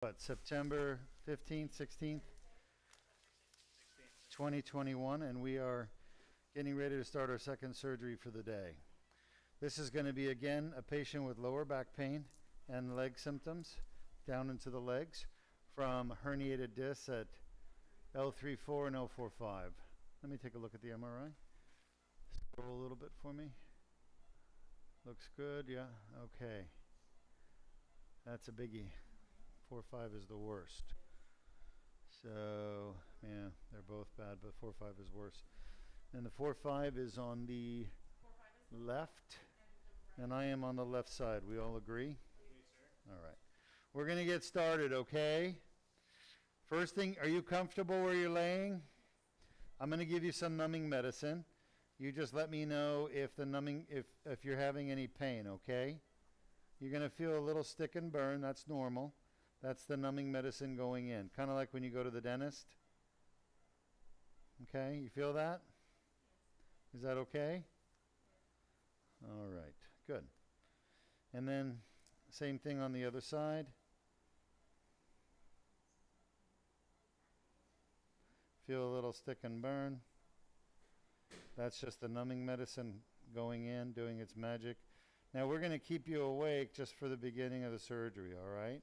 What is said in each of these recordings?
What, September 15th, 16th, 2021, and we are getting ready to start our second surgery for the day. This is going to be, again, a patient with lower back pain and leg symptoms down into the legs from herniated discs at L34 and L45. Let me take a look at the MRI. Scroll a little bit for me. Looks good, yeah, okay. That's a biggie. 4-5 is the worst. So, yeah, they're both bad, but 4-5 is worse. And the 4-5 is on the left, and I am on the left side. We all agree? Yes, sir. All right. We're going to get started, okay? First thing, are you comfortable where you're laying? I'm going to give you some numbing medicine. You just let me know if the numbing, if you're having any pain, okay? You're going to feel a little stick and burn. That's normal. That's the numbing medicine going in. Kind of like when you go to the dentist. Okay, you feel that? Is that okay? All right, good. And then same thing on the other side. Feel a little stick and burn. That's just the numbing medicine going in, doing its magic. Now we're going to keep you awake just for the beginning of the surgery, all right?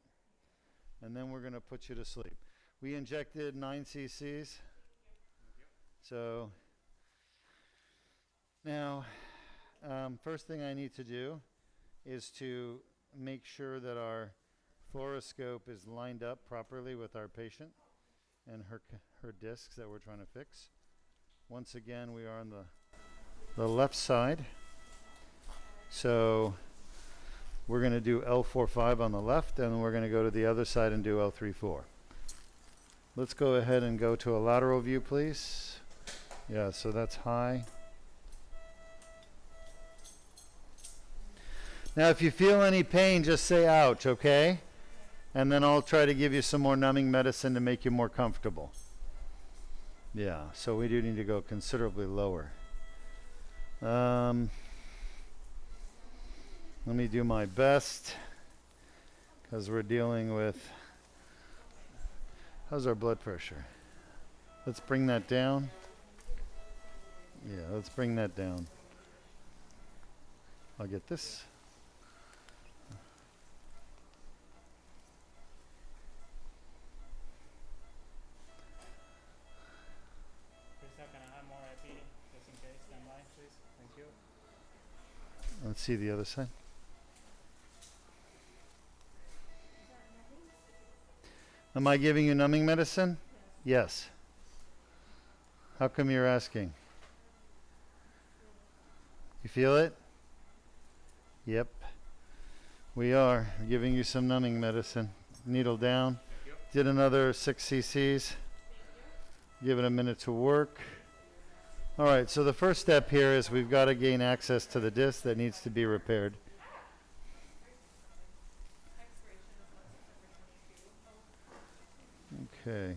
And then we're going to put you to sleep. We injected 9 cc's. So now, first thing I need to do is to make sure that our fluoroscope is lined up properly with our patient and her discs that we're trying to fix. Once again, we are on the left side. So we're going to do L45 on the left, and we're going to go to the other side and do L34. Let's go ahead and go to a lateral view, please. Yeah, so that's high. Now, if you feel any pain, just say ouch, okay? And then I'll try to give you some more numbing medicine to make you more comfortable. Yeah, so we do need to go considerably lower. Let me do my best, because we're dealing with, how's our blood pressure? Let's bring that down. Yeah, let's bring that down. I'll get this. Can I have more IP just in case? Stand by, please. Thank you. Let's see the other side. Am I giving you numbing medicine? Yes. How come you're asking? You feel it? Yep. We are giving you some numbing medicine. Needle down. Did another 6 cc's. Give it a minute to work. All right, so the first step here is we've got to gain access to the disc that needs to be repaired. Okay.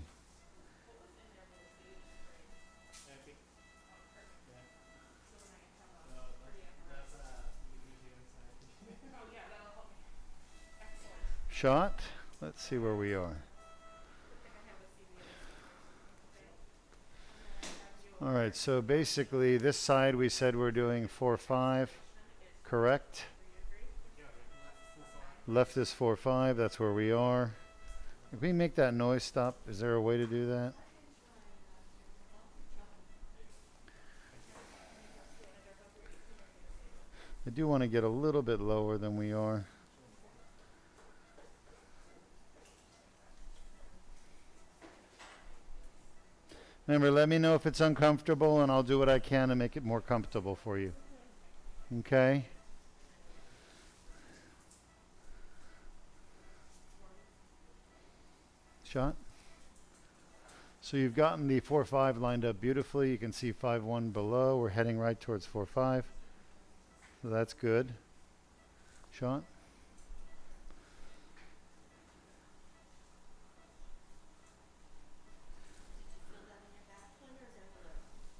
Shot. Let's see where we are. All right, so basically this side we said we're doing 4-5, correct? Left is 4-5, that's where we are. If we make that noise stop, is there a way to do that? I do want to get a little bit lower than we are. Remember, let me know if it's uncomfortable, and I'll do what I can to make it more comfortable for you. Okay? Shot. So you've gotten the 4-5 lined up beautifully. You can see 5-1 below. We're heading right towards 4-5. So that's good. Shot.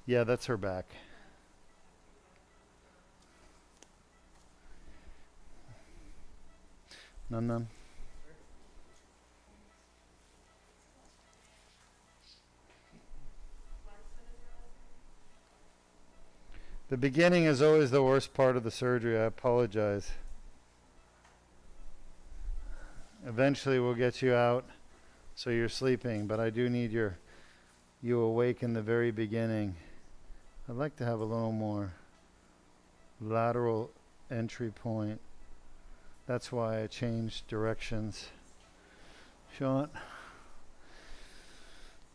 Yeah, that's her back. None. The beginning is always the worst part of the surgery. I apologize. Eventually we'll get you out so you're sleeping, but I do need you awake in the very beginning. I'd like to have a little more lateral entry point. That's why I changed directions. Sean,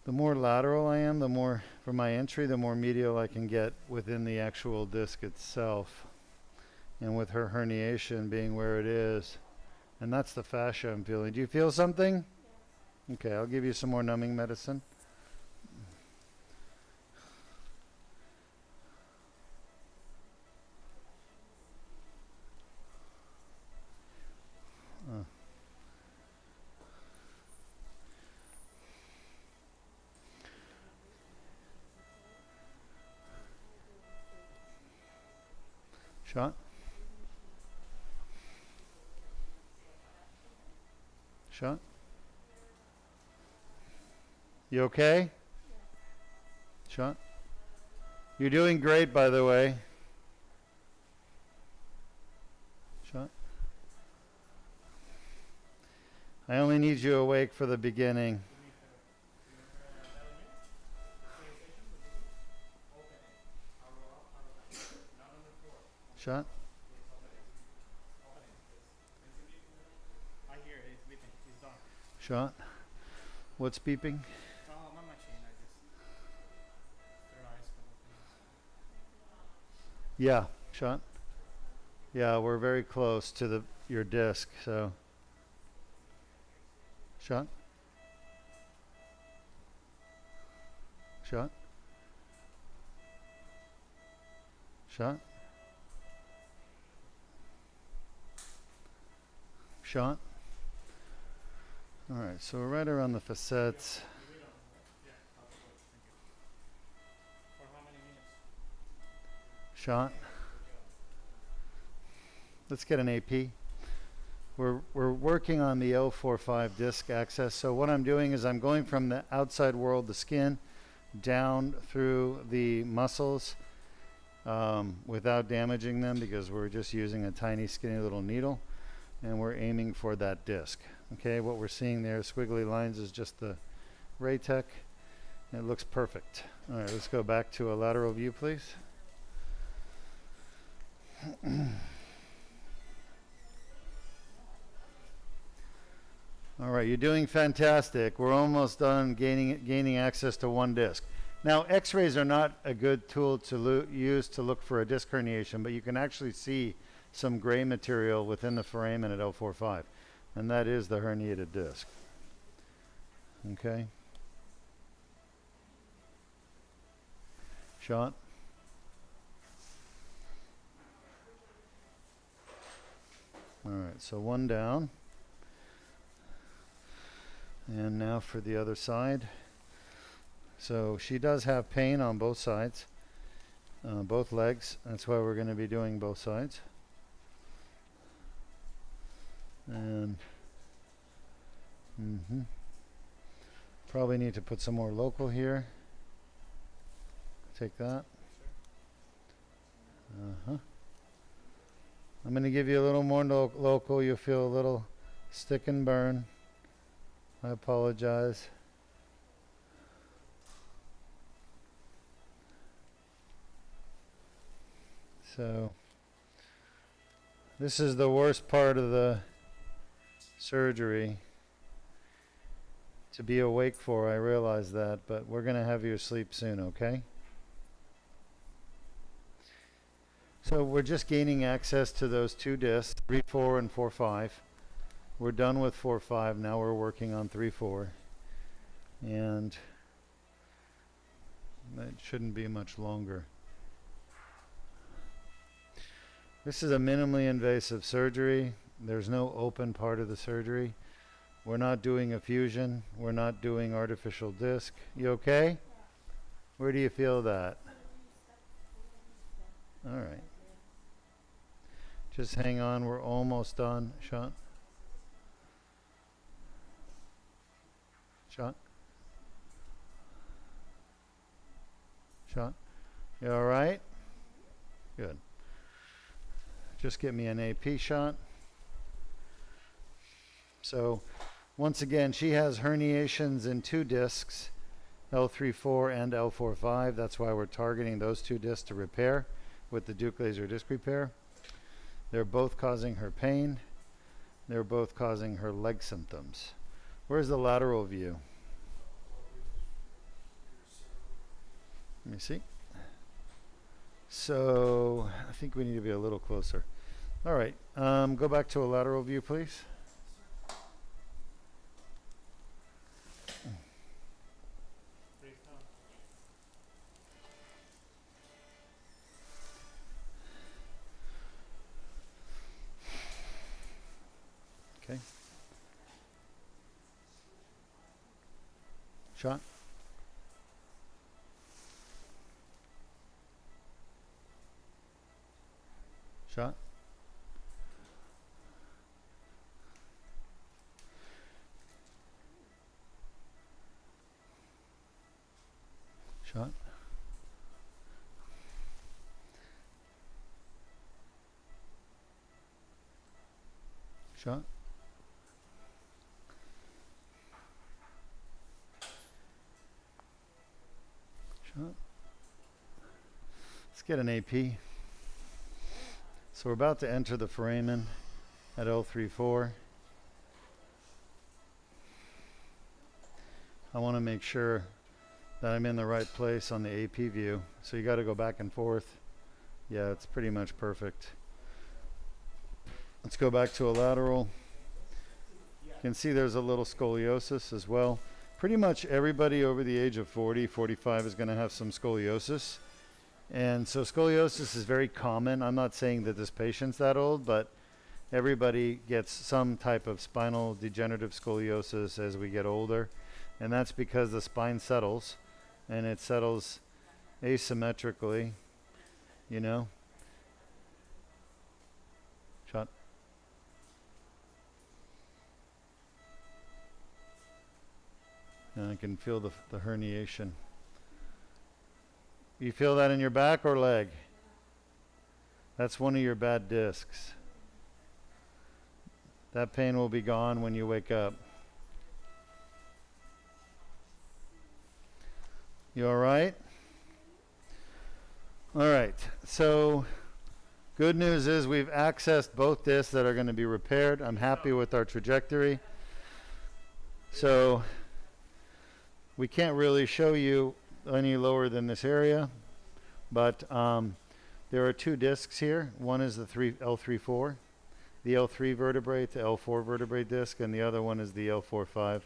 the more lateral I am, the more for my entry, the more medial I can get within the actual disc itself. And with her herniation being where it is, and that's the fascia I'm feeling. Do you feel something? Yes. Okay, I'll give you some more numbing medicine. Shot. Shot. You okay? Shot. You're doing great, by the way. Shot. I only need you awake for the beginning. Shot. I hear it. It's beeping. It's done. Shot. What's beeping? Oh, my machine. I just realized. Yeah. Shot. Yeah, we're very close to your disc, so. Shot. Shot. Shot. Shot. All right, so we're right around the facets. For how many minutes? Shot. Let's get an AP. We're working on the L45 disc access. So what I'm doing is I'm going from the outside world, the skin, down through the muscles without damaging them, because we're just using a tiny skinny little needle, and we're aiming for that disc. Okay, what we're seeing there, squiggly lines, is just the Raytech. It looks perfect. All right, let's go back to a lateral view, please. All right, you're doing fantastic. We're almost done gaining access to one disc. Now, x-rays are not a good tool to use to look for a disc herniation, but you can actually see some gray material within the foramen at L45, and that is the herniated disc. Okay. Shot. All right, so one down. And now for the other side. So she does have pain on both sides, both legs. That's why we're going to be doing both sides. And probably need to put some more local here. Take that. I'm going to give you a little more local. You'll feel a little stick and burn. I apologize. So this is the worst part of the surgery to be awake for. I realize that, but we're going to have you asleep soon, okay? So we're just gaining access to those two discs, 3-4 and 4-5. We're done with 4-5. Now we're working on 3-4. And that shouldn't be much longer. This is a minimally invasive surgery. There's no open part of the surgery. We're not doing a fusion. We're not doing artificial disc. You okay? Where do you feel that? All right. Just hang on. We're almost done. Shot. Shot. Shot. You all right? Good. Just get me an AP shot. So once again, she has herniations in 2 discs, L3-4 and L4-5. That's why we're targeting those 2 discs to repair with the Deuk laser disc repair. They're both causing her pain. They're both causing her leg symptoms. Where's the lateral view? Let me see. So I think we need to be a little closer. All right, go back to a lateral view, please. Okay. Shot. Shot. Shot. Shot. Shot. Let's get an AP. So we're about to enter the foramen at L3-4. I want to make sure that I'm in the right place on the AP view. So you got to go back and forth. Yeah, it's pretty much perfect. Let's go back to a lateral. You can see there's a little scoliosis as well. Pretty much everybody over the age of 40, 45 is going to have some scoliosis. And so scoliosis is very common. I'm not saying that this patient's that old, but everybody gets some type of spinal degenerative scoliosis as we get older. And that's because the spine settles, and it settles asymmetrically, you know. Shot. And I can feel the herniation. You feel that in your back or leg? That's one of your bad discs. That pain will be gone when you wake up. You all right? All right. So good news is we've accessed both discs that are going to be repaired. I'm happy with our trajectory. So we can't really show you any lower than this area, but there are 2 discs here. One is the L3-4, the L3 vertebrae to L4 vertebrae disc, and the other one is the L4-5.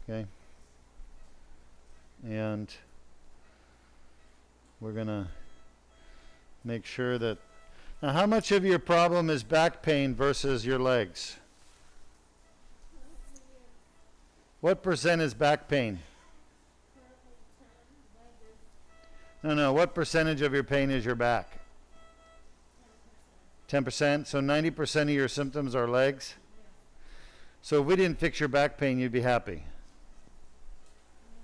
Okay, and we're gonna make sure that. Now, how much of your problem is back pain versus your legs? What % is back pain? No, what percentage of your pain is your back? 10%? So 90% of your symptoms are legs? So if we didn't fix your back pain, you'd be happy.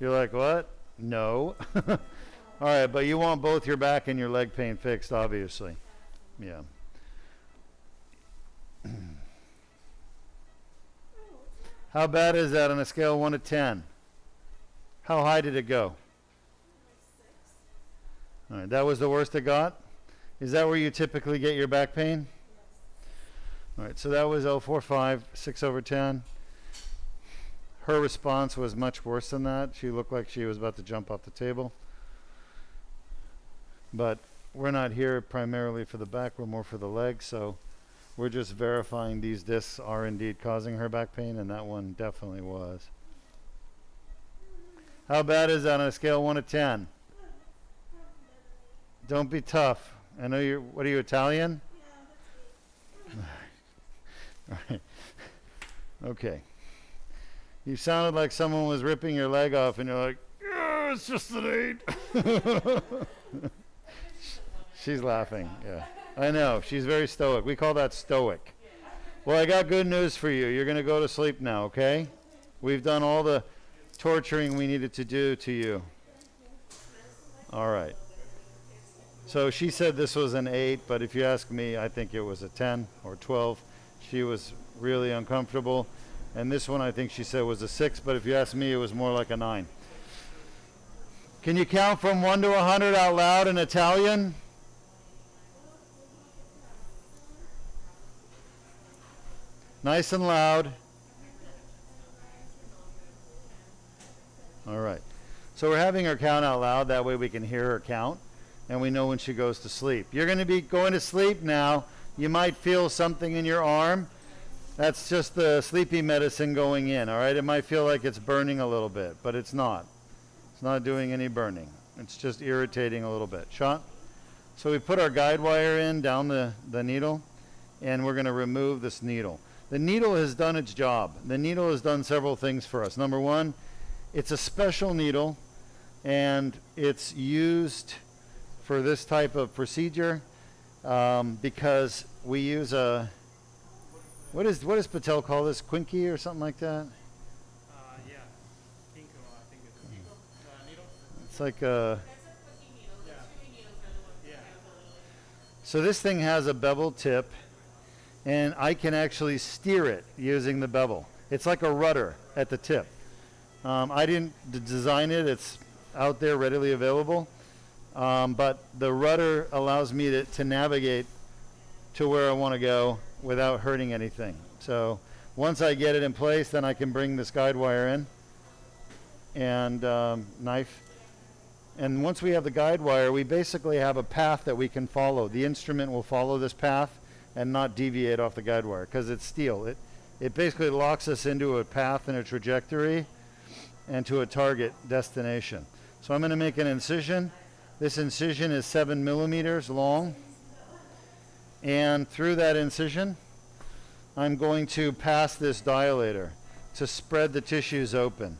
You're like, what? No. All right, but you want both your back and your leg pain fixed, obviously. Yeah. How bad is that on a scale of 1 to 10? How high did it go? All right, that was the worst it got? Is that where you typically get your back pain? All right, so that was L4-5, 6/10. Her response was much worse than that. She looked like she was about to jump off the table. But we're not here primarily for the back, we're more for the legs, so we're just verifying these discs are indeed causing her back pain, and that one definitely was. How bad is that on a scale of 1 to 10? Don't be tough. I know you're, what are you, Italian? All right. Okay. You sounded like someone was ripping your leg off and you're like, yeah, it's just an 8. She's laughing, yeah. I know, she's very stoic. We call that stoic. Well, I got good news for you. You're going to go to sleep now, okay? We've done all the torturing we needed to do to you. All right. So she said this was an 8, but if you ask me, I think it was a 10 or 12. She was really uncomfortable. And this one I think she said was a 6, but if you ask me, it was more like a 9. Can you count from 1 to 100 out loud in Italian? Nice and loud. All right. So we're having her count out loud. That way we can hear her count, and we know when she goes to sleep. You're going to be going to sleep now. You might feel something in your arm. That's just the sleepy medicine going in, all right? It might feel like it's burning a little bit, but it's not. It's not doing any burning. It's just irritating a little bit. Shot? So we put our guide wire in down the needle, and we're going to remove this needle. The needle has done its job. The needle has done several things for us. Number one, it's a special needle, and it's used for this type of procedure because we use a, what does Patel call this? Quinky or something like that? Yeah. Pinko, I think it's a needle. It's like a, Yeah. so this thing has a bevel tip, and I can actually steer it using the bevel. It's like a rudder at the tip. I didn't design it. It's out there readily available. But the rudder allows me to navigate to where I want to go without hurting anything. So once I get it in place, then I can bring this guide wire in and knife. And once we have the guide wire, we basically have a path that we can follow. The instrument will follow this path and not deviate off the guide wire because it's steel. It basically locks us into a path and a trajectory and to a target destination. So I'm going to make an incision. This incision is 7 millimeters long. And through that incision, I'm going to pass this dilator to spread the tissues open.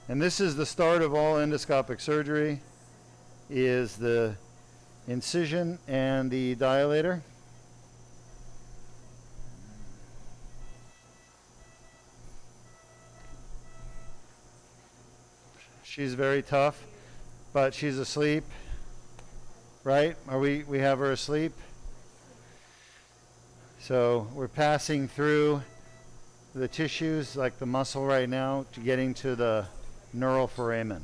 And this is the start of all endoscopic surgery, is the incision and the dilator. She's very tough, but she's asleep, right? We have her asleep. So we're passing through the tissues like the muscle right now to getting to the neural foramen.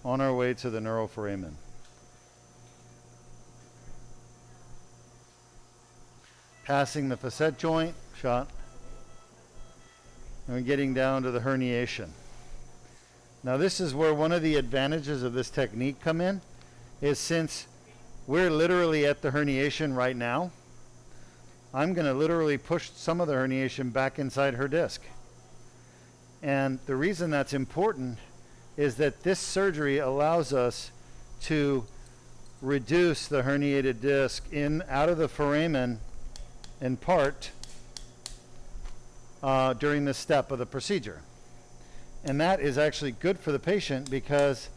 On our way to the neural foramen. Passing the facet joint, shot. And we're getting down to the herniation. Now this is where one of the advantages of this technique come in, is since we're literally at the herniation right now, I'm going to literally push some of the herniation back inside her disc. And the reason that's important is that this surgery allows us to reduce the herniated disc out of the foramen in part during this step of the procedure. And that is actually good for the patient because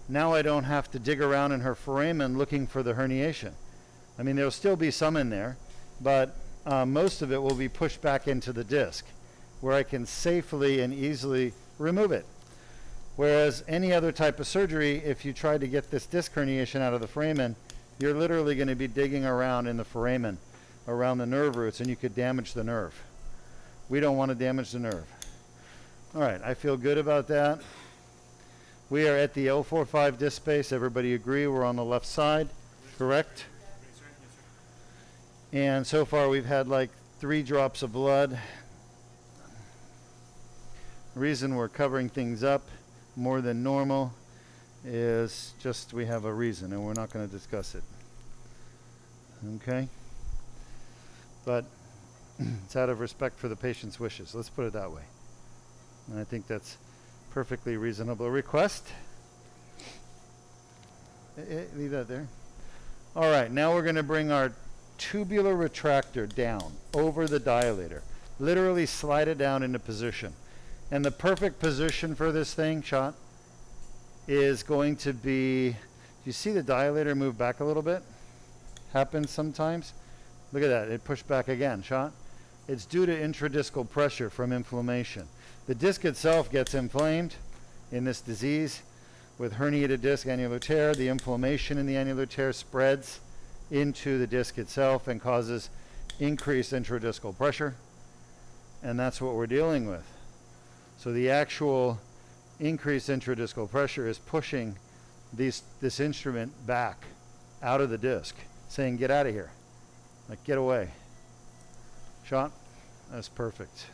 now I don't have to dig around in her foramen looking for the herniation. I mean, there'll still be some in there, but most of it will be pushed back into the disc where I can safely and easily remove it. Whereas any other type of surgery, if you try to get this disc herniation out of the foramen, you're literally going to be digging around in the foramen, around the nerve roots, and you could damage the nerve. We don't want to damage the nerve. All right, I feel good about that. We are at the L45 disc space. Everybody agree we're on the left side, correct? And so far we've had like 3 drops of blood. The reason we're covering things up more than normal is just we have a reason and we're not going to discuss it. Okay? But it's out of respect for the patient's wishes. Let's put it that way. And I think that's perfectly reasonable request. Leave that there. All right, now we're going to bring our tubular retractor down over the dilator. Literally slide it down into position. And the perfect position for this thing, shot, is going to be, do you see the dilator move back a little bit? Happens sometimes. Look at that, it pushed back again, shot. It's due to intradiscal pressure from inflammation. The disc itself gets inflamed in this disease, With herniated disc, annular tear, the inflammation in the annular tear spreads into the disc itself and causes increased intradiscal pressure, and that's what we're dealing with. So the actual increased intradiscal pressure is pushing this instrument back out of the disc, saying, get out of here, like get away. Shot? That's perfect.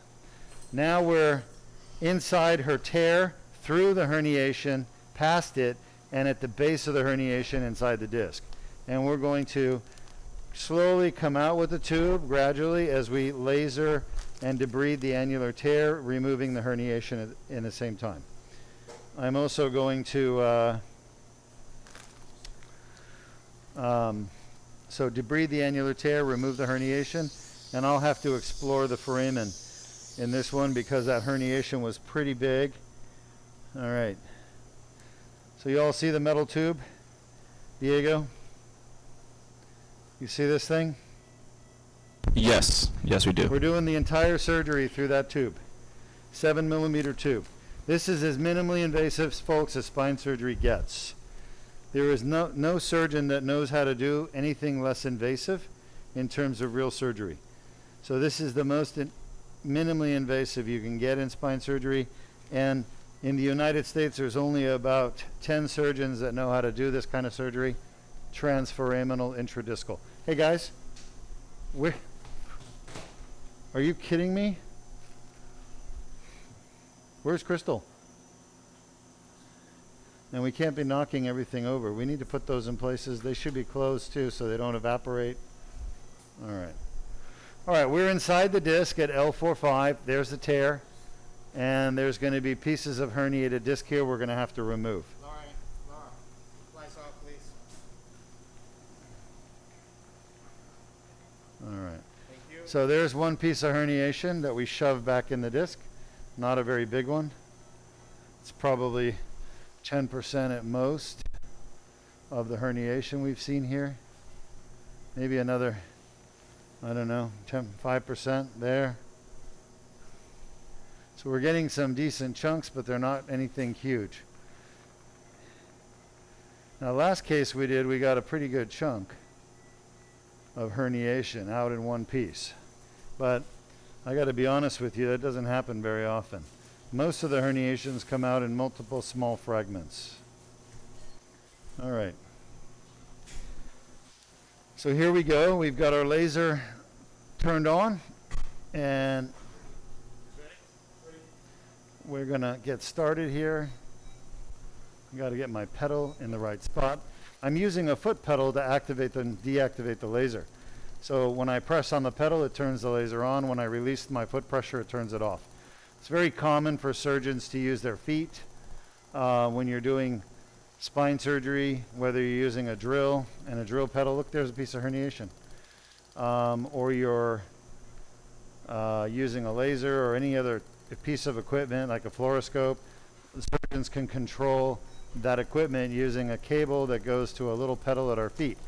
Now we're inside her tear, through the herniation, past it, and at the base of the herniation inside the disc. And we're going to slowly come out with the tube gradually as we laser and debride the annular tear, removing the herniation in the same time. I'm also going to so debride the annular tear, remove the herniation, and I'll have to explore the foramen in this one because that herniation was pretty big. All right. So you all see the metal tube? Diego? You see this thing? Yes, yes we do. We're doing the entire surgery through that tube. 7mm tube. This is as minimally invasive, folks, as spine surgery gets. There is no surgeon that knows how to do anything less invasive in terms of real surgery. So this is the most minimally invasive you can get in spine surgery, and in the United States there's only about 10 surgeons that know how to do this kind of surgery, transforaminal intradiscal. Hey guys, are you kidding me? Where's Crystal? And we can't be knocking everything over. We need to put those in places. They should be closed too so they don't evaporate. All right. All right, we're inside the disc at L45. There's the tear. And there's going to be pieces of herniated disc here we're going to have to remove. Laura, lights off, please. All right. Thank you. So there's one piece of herniation that we shoved back in the disc. Not a very big one. It's probably 10% at most of the herniation we've seen here. Maybe another, I don't know, 5% there. So we're getting some decent chunks, but they're not anything huge. Now, last case we did, we got a pretty good chunk of herniation out in one piece. But I got to be honest with you, that doesn't happen very often. Most of the herniations come out in multiple small fragments. All right. So here we go. We've got our laser turned on, and we're going to get started here. I got to get my pedal in the right spot. I'm using a foot pedal to activate and deactivate the laser. So when I press on the pedal, it turns the laser on. When I release my foot pressure, it turns it off. It's very common for surgeons to use their feet when you're doing spine surgery, whether you're using a drill and a drill pedal. Look, there's a piece of herniation. Or you're using a laser or any other piece of equipment like a fluoroscope. The surgeons can control that equipment using a cable that goes to a little pedal at our feet.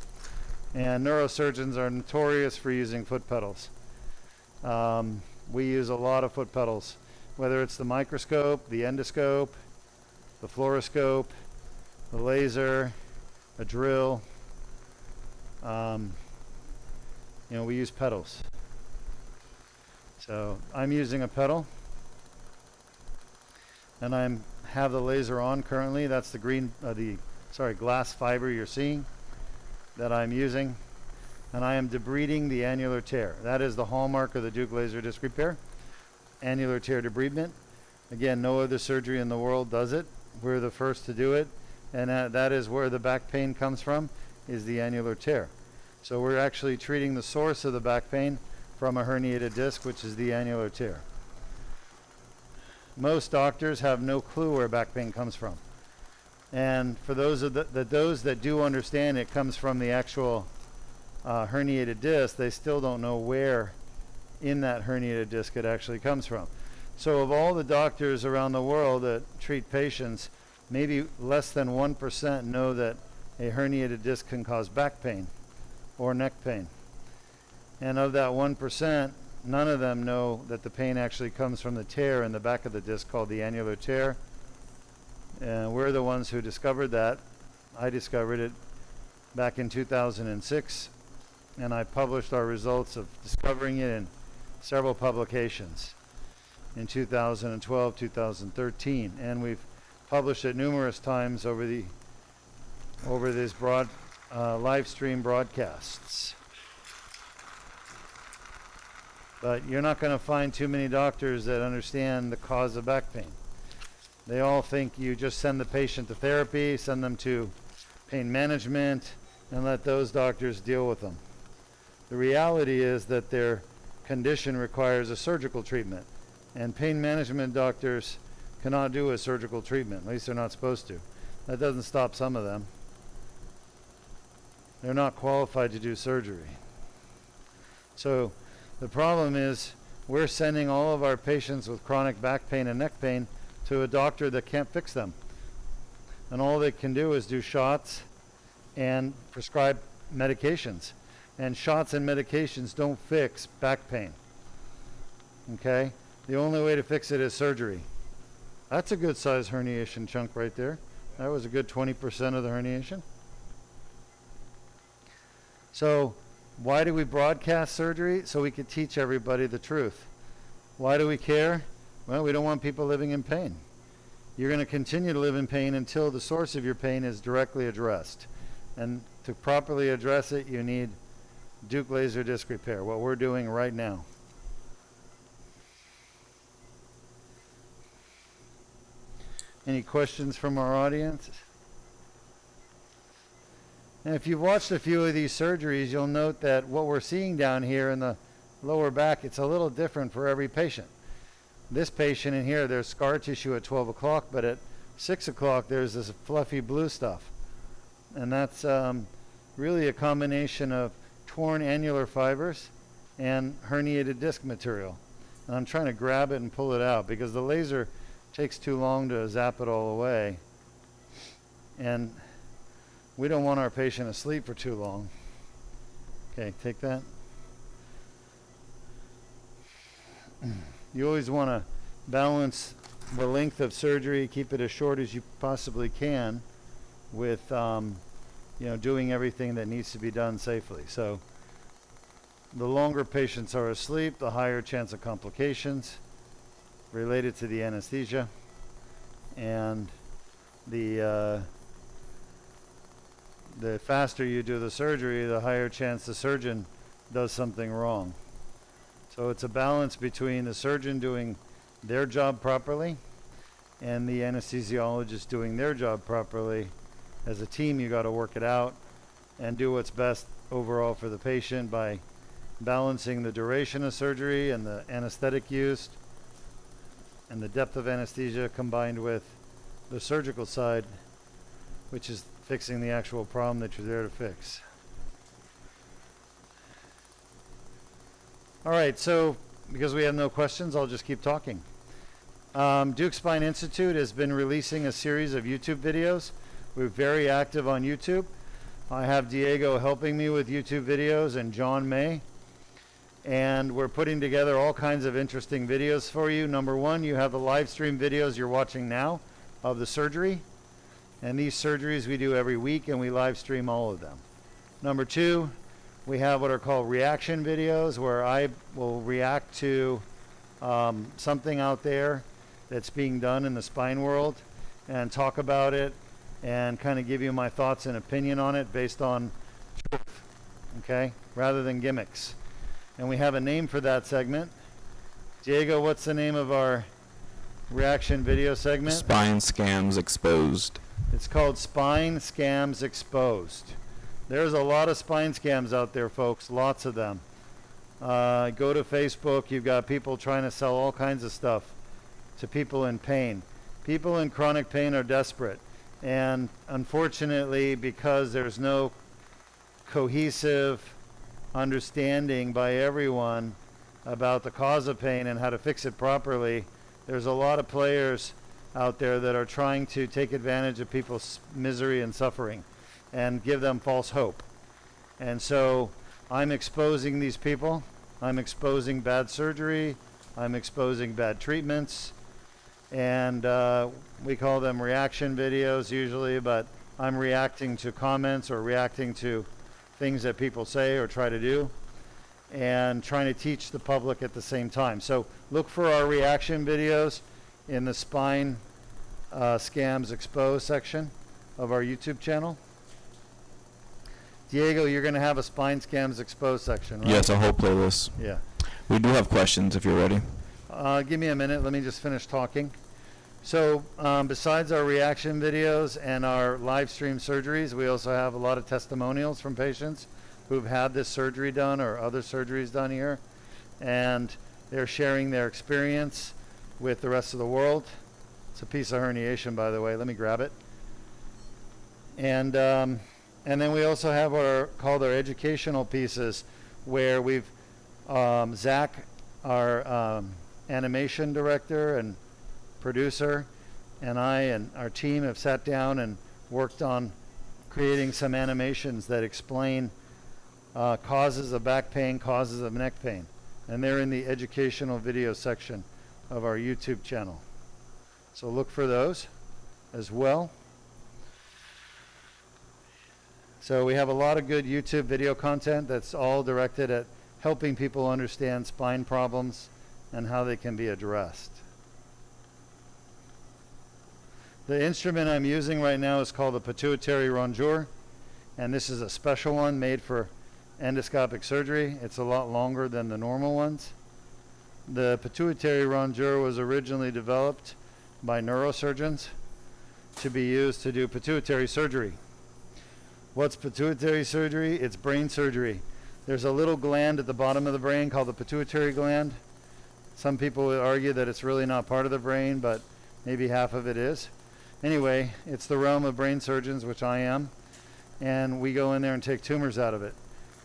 And neurosurgeons are notorious for using foot pedals. We use a lot of foot pedals, whether it's the microscope, the endoscope, the fluoroscope, the laser, a drill. We use pedals. So I'm using a pedal, and I have the laser on currently. That's the glass fiber you're seeing that I'm using, and I am debriding the annular tear. That is the hallmark of the Deuk laser disc repair, annular tear debridement. Again, no other surgery in the world does it. We're the first to do it, and that is where the back pain comes from, is the annular tear. So we're actually treating the source of the back pain from a herniated disc, which is the annular tear. Most doctors have no clue where back pain comes from. And for those that do understand it comes from the actual herniated disc, they still don't know where in that herniated disc it actually comes from. So of all the doctors around the world that treat patients, maybe less than 1% know that a herniated disc can cause back pain or neck pain. And of that 1%, none of them know that the pain actually comes from the tear in the back of the disc called the annular tear. We're the ones who discovered that. I discovered it back in 2006, and I published our results of discovering it in several publications in 2012, 2013, and we've published it numerous times over these live stream broadcasts. But you're not going to find too many doctors that understand the cause of back pain. They all think you just send the patient to therapy, send them to pain management, and let those doctors deal with them. The reality is that their condition requires a surgical treatment, and pain management doctors cannot do a surgical treatment. At least they're not supposed to. That doesn't stop some of them. They're not qualified to do surgery. So the problem is we're sending all of our patients with chronic back pain and neck pain to a doctor that can't fix them. And all they can do is do shots and prescribe medications. And shots and medications don't fix back pain. Okay? The only way to fix it is surgery. That's a good size herniation chunk right there. That was a good 20% of the herniation. So why do we broadcast surgery? So we could teach everybody the truth. Why do we care? Well, we don't want people living in pain. You're going to continue to live in pain until the source of your pain is directly addressed. And to properly address it, you need Deuk laser disc repair, what we're doing right now. Any questions from our audience? And if you've watched a few of these surgeries, you'll note that what we're seeing down here in the lower back, it's a little different for every patient. This patient in here, there's scar tissue at 12 o'clock, but at 6 o'clock, there's this fluffy blue stuff. And that's really a combination of torn annular fibers and herniated disc material. And I'm trying to grab it and pull it out because the laser takes too long to zap it all away. And we don't want our patient asleep for too long. Okay, take that. You always want to balance the length of surgery, keep it as short as you possibly can with doing everything that needs to be done safely. So the longer patients are asleep, the higher chance of complications related to the anesthesia, and the faster you do the surgery, the higher chance the surgeon does something wrong. So it's a balance between the surgeon doing their job properly and the anesthesiologist doing their job properly. As a team, you got to work it out and do what's best overall for the patient by balancing the duration of surgery and the anesthetic used and the depth of anesthesia combined with the surgical side, which is fixing the actual problem that you're there to fix. All right, so because we have no questions, I'll just keep talking. Deuk Spine Institute has been releasing a series of YouTube videos. We're very active on YouTube. I have Diego helping me with YouTube videos and John May. And we're putting together all kinds of interesting videos for you. Number one, you have the live stream videos you're watching now of the surgery. And these surgeries we do every week, and we live stream all of them. Number two, we have what are called reaction videos, where I will react to something out there that's being done in the spine world and talk about it and kind of give you my thoughts and opinion on it based on truth, okay, rather than gimmicks. And we have a name for that segment. Diego, what's the name of our reaction video segment? Spine Scams Exposed. It's called Spine Scams Exposed. There's a lot of spine scams out there, folks, lots of them. Go to Facebook, you've got people trying to sell all kinds of stuff to people in pain. People in chronic pain are desperate. And unfortunately, because there's no cohesive understanding by everyone about the cause of pain and how to fix it properly, there's a lot of players out there that are trying to take advantage of people's misery and suffering and give them false hope. And so I'm exposing these people. I'm exposing bad surgery. I'm exposing bad treatments. And we call them reaction videos usually, but I'm reacting to comments or reacting to things that people say or try to do, and trying to teach the public at the same time. So look for our reaction videos in the Spine Scams Exposed section of our YouTube channel. Diego, you're going to have a Spine Scams Exposed section, right? Yes, a whole playlist. Yeah. We do have questions if you're ready. Give me a minute. Let me just finish talking. So besides our reaction videos and our live stream surgeries, we also have a lot of testimonials from patients who've had this surgery done or other surgeries done here. And they're sharing their experience with the rest of the world. It's a piece of herniation, by the way. Let me grab it. And then we also have what are called our educational pieces, where we've, Zach, our animation director and producer, and I and our team have sat down and worked on creating some animations that explain causes of back pain, causes of neck pain. And they're in the educational video section of our YouTube channel. So look for those as well. So we have a lot of good YouTube video content that's all directed at helping people understand spine problems and how they can be addressed. The instrument I'm using right now is called the pituitary rongeur, and this is a special one made for endoscopic surgery. It's a lot longer than the normal ones. The pituitary rongeur was originally developed by neurosurgeons to be used to do pituitary surgery. What's pituitary surgery? It's brain surgery. There's a little gland at the bottom of the brain called the pituitary gland. Some people would argue that it's really not part of the brain, but maybe half of it is. Anyway, it's the realm of brain surgeons, which I am, and we go in there and take tumors out of it.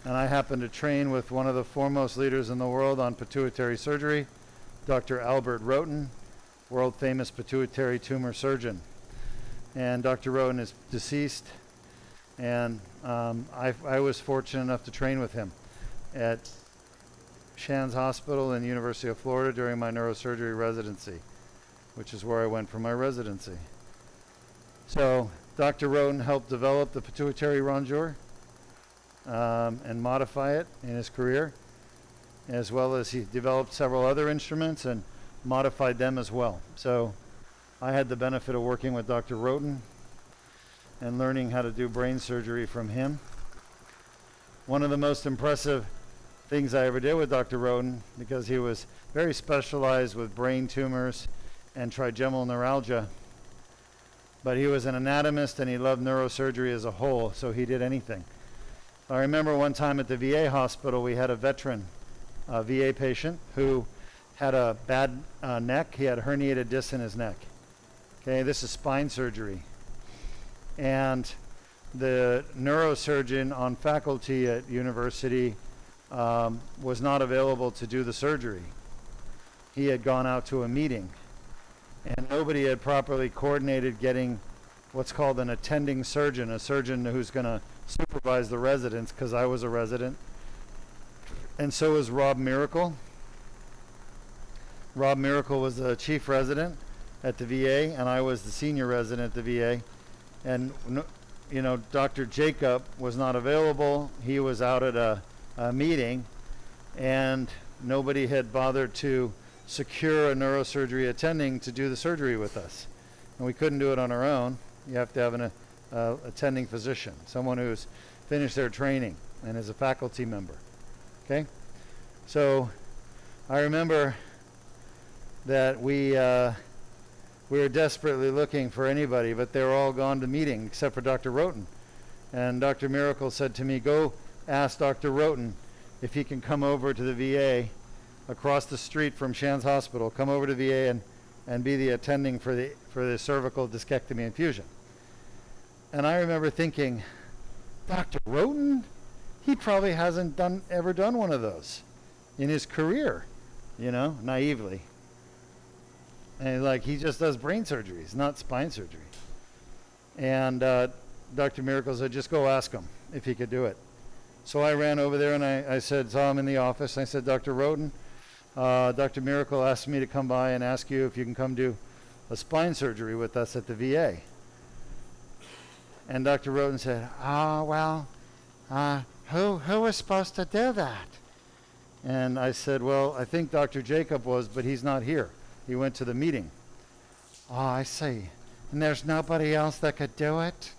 And I happen to train with one of the foremost leaders in the world on pituitary surgery, Dr. Albert Roten, world famous pituitary tumor surgeon. And Dr. Roten is deceased, and I was fortunate enough to train with him at Shands Hospital and University of Florida during my neurosurgery residency, which is where I went for my residency. So Dr. Roten helped develop the pituitary rongeur and modify it in his career, as well as he developed several other instruments and modified them as well. So I had the benefit of working with Dr. Roten and learning how to do brain surgery from him. One of the most impressive things I ever did with Dr. Roten, because he was very specialized with brain tumors and trigeminal neuralgia, but he was an anatomist and he loved neurosurgery as a whole, so he did anything. I remember one time at the VA hospital, we had a veteran, a VA patient, who had a bad neck. He had herniated discs in his neck. Okay, this is spine surgery. And the neurosurgeon on faculty at university was not available to do the surgery. He had gone out to a meeting, and nobody had properly coordinated getting what's called an attending surgeon, a surgeon who's going to supervise the residents, because I was a resident. And so was Rob Miracle. Rob Miracle was the chief resident at the VA, and I was the senior resident at the VA. And, you know, Dr. Jacob was not available. He was out at a meeting, and nobody had bothered to secure a neurosurgery attending to do the surgery with us. And we couldn't do it on our own. You have to have an attending physician, someone who's finished their training and is a faculty member. Okay? So I remember that we were desperately looking for anybody, but they were all gone to meeting except for Dr. Roten. And Dr. Miracle said to me, go ask Dr. Roten if he can come over to the VA across the street from Shands Hospital, come over to VA and be the attending for the cervical discectomy infusion. And I remember thinking, Dr. Roten? He probably hasn't ever done one of those in his career, you know, naively. And like, he just does brain surgeries, not spine surgery. And Dr. Miracle said, just go ask him if he could do it. So I ran over there and I saw him in the office. I said, Dr. Roten, Dr. Miracle asked me to come by and ask you if you can come do a spine surgery with us at the VA. And Dr. Roten said, who was supposed to do that? And I said, well, I think Dr. Jacob was, but he's not here. He went to the meeting. Oh, I see. And there's nobody else that could do it?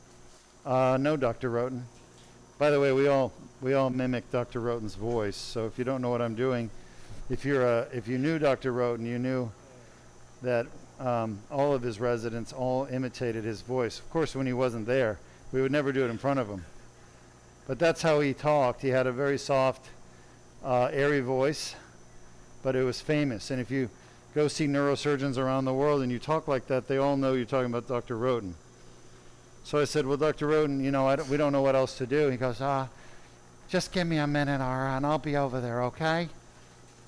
No, Dr. Roten. By the way, we all mimic Dr. Roten's voice. So if you don't know what I'm doing, if you knew Dr. Roten, you knew that all of his residents all imitated his voice. Of course, when he wasn't there, we would never do it in front of him. But that's how he talked. He had a very soft, airy voice, but it was famous. And if you go see neurosurgeons around the world and you talk like that, they all know you're talking about Dr. Roten. So I said, well, Dr. Roten, we don't know what else to do. He goes, just give me a minute, Ara, and I'll be over there, okay?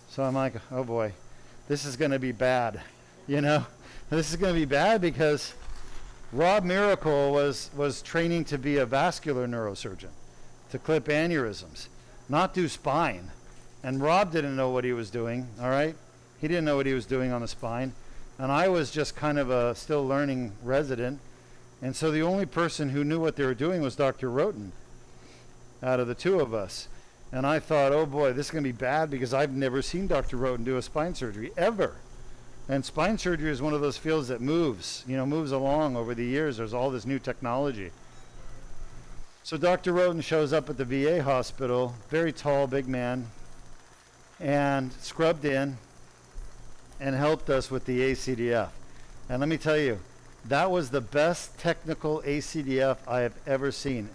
So I'm like, oh boy, this is going to be bad, This is going to be bad because Rob Miracle was training to be a vascular neurosurgeon, to clip aneurysms, not do spine. And Rob didn't know what he was doing, all right? He didn't know what he was doing on the spine. And I was just kind of a still learning resident. And so the only person who knew what they were doing was Dr. Roten out of the two of us. And I thought, oh boy, this is going to be bad because I've never seen Dr. Roten do a spine surgery, ever. And spine surgery is one of those fields that moves along over the years. There's all this new technology. So Dr. Roten shows up at the VA hospital, very tall, big man, and scrubbed in and helped us with the ACDF. And let me tell you, that was the best technical ACDF I have ever seen,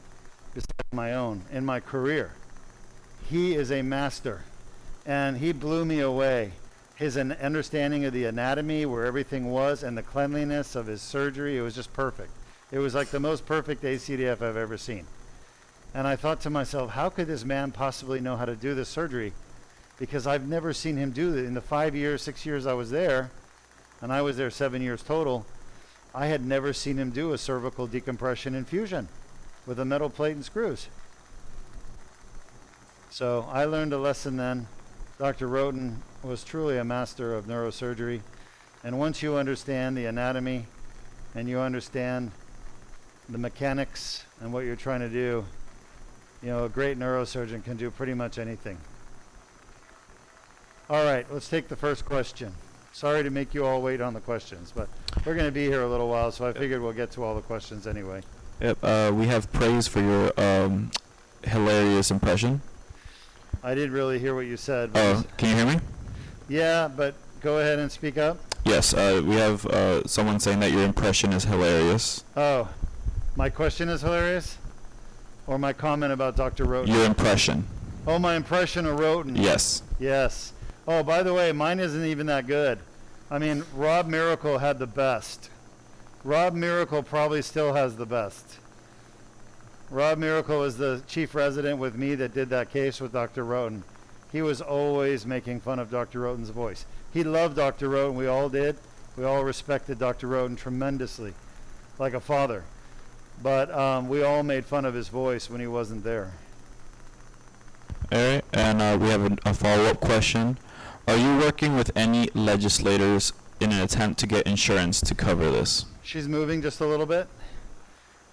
besides my own, in my career. He is a master, and he blew me away. His understanding of the anatomy, where everything was, and the cleanliness of his surgery, it was just perfect. It was like the most perfect ACDF I've ever seen. And I thought to myself, how could this man possibly know how to do this surgery? Because I've never seen him do it. In the 6 years I was there, and I was there 7 years total, I had never seen him do a cervical decompression infusion with a metal plate and screws. So I learned a lesson then. Dr. Roten was truly a master of neurosurgery. And once you understand the anatomy and you understand the mechanics and what you're trying to do, a great neurosurgeon can do pretty much anything. All right, let's take the first question. Sorry to make you all wait on the questions, but we're going to be here a little while, so I figured we'll get to all the questions anyway. Yep. We have praise for your hilarious impression. I didn't really hear what you said. Oh, can you hear me? Yeah, but go ahead and speak up. Yes. We have someone saying that your impression is hilarious. Oh, my question is hilarious? Or my comment about Dr. Roten? Your impression. Oh, my impression of Roten. Yes. Yes. Oh, by the way, mine isn't even that good. I mean, Rob Miracle had the best. Rob Miracle probably still has the best. Rob Miracle was the chief resident with me that did that case with Dr. Roten. He was always making fun of Dr. Roten's voice. He loved Dr. Roten. We all did. We all respected Dr. Roten tremendously, like a father. But we all made fun of his voice when he wasn't there. All right. And we have a follow-up question. Are you working with any legislators in an attempt to get insurance to cover this? She's moving just a little bit.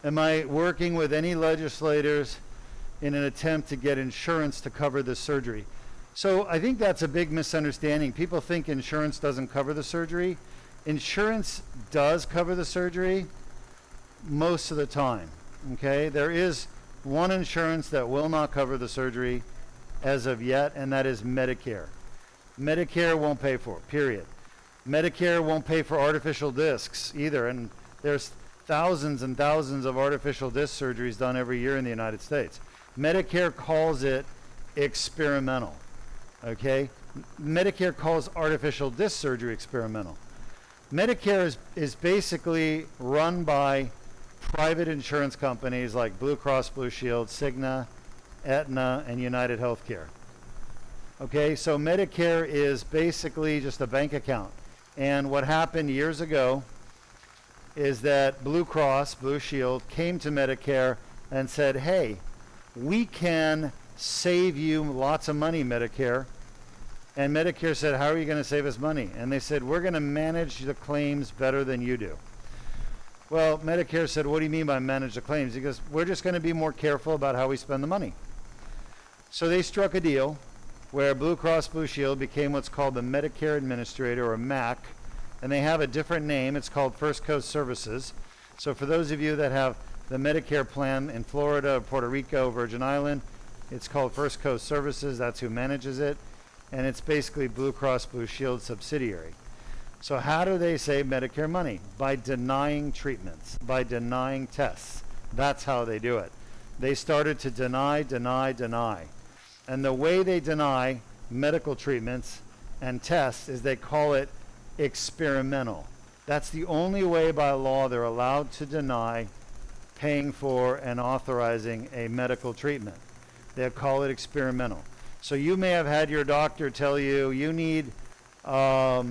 Am I working with any legislators in an attempt to get insurance to cover this surgery? So I think that's a big misunderstanding. People think insurance doesn't cover the surgery. Insurance does cover the surgery most of the time, okay? There is one insurance that will not cover the surgery as of yet, and that is Medicare. Medicare won't pay for it, period. Medicare won't pay for artificial discs either, and there's thousands and thousands of artificial disc surgeries done every year in the United States. Medicare calls it experimental, okay? Medicare calls artificial disc surgery experimental. Medicare is basically run by private insurance companies like Blue Cross Blue Shield, Cigna, Aetna, and United Healthcare. Okay, so Medicare is basically just a bank account. And what happened years ago is that Blue Cross Blue Shield came to Medicare and said, hey, we can save you lots of money, Medicare, And Medicare said, how are you going to save us money? And they said, we're going to manage the claims better than you do. Well, Medicare said, what do you mean by manage the claims? He goes, we're just going to be more careful about how we spend the money. So they struck a deal where Blue Cross Blue Shield became what's called the Medicare Administrator, or MAC, and they have a different name. It's called First Coast Services. So for those of you that have the Medicare plan in Florida, Puerto Rico, Virgin Island, it's called First Coast Services. That's who manages it. And it's basically Blue Cross Blue Shield subsidiary. So how do they save Medicare money? By denying treatments, by denying tests. That's how they do it. They started to deny. And the way they deny medical treatments and tests is they call it experimental. That's the only way by law they're allowed to deny paying for and authorizing a medical treatment. They call it experimental. So you may have had your doctor tell you, you need a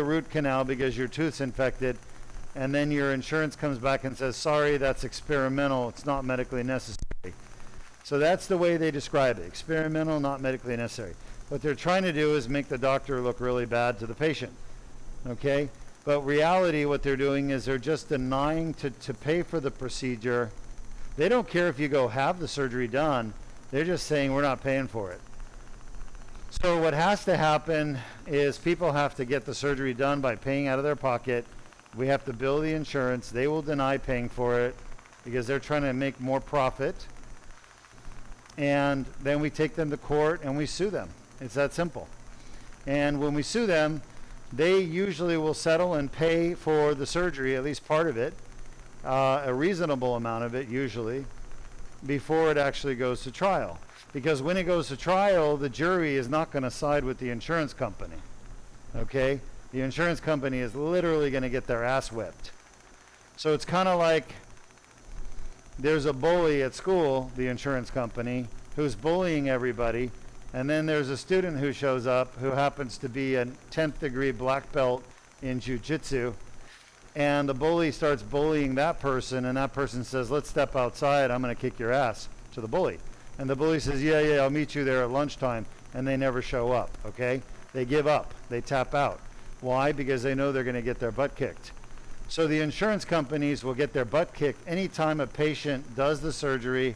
root canal because your tooth's infected, and then your insurance comes back and says, sorry, that's experimental, it's not medically necessary. So that's the way they describe it, experimental, not medically necessary. What they're trying to do is make the doctor look really bad to the patient, okay? But reality, what they're doing is they're just denying to pay for the procedure. They don't care if you go have the surgery done. They're just saying we're not paying for it. So what has to happen is people have to get the surgery done by paying out of their pocket. We have to bill the insurance. They will deny paying for it because they're trying to make more profit. And then we take them to court and we sue them. It's that simple. And when we sue them, they usually will settle and pay for the surgery, at least part of it, a reasonable amount of it usually, before it actually goes to trial. Because when it goes to trial, the jury is not going to side with the insurance company. Okay? The insurance company is literally going to get their ass whipped. So it's kind of like there's a bully at school, the insurance company, who's bullying everybody, and then there's a student who shows up who happens to be a 10th degree black belt in jiu-jitsu, and the bully starts bullying that person, and that person says, let's step outside, I'm going to kick your ass, to the bully. And the bully says, yeah, I'll meet you there at lunchtime, and they never show up, okay? They give up. They tap out. Why? Because they know they're going to get their butt kicked. So the insurance companies will get their butt kicked anytime a patient does the surgery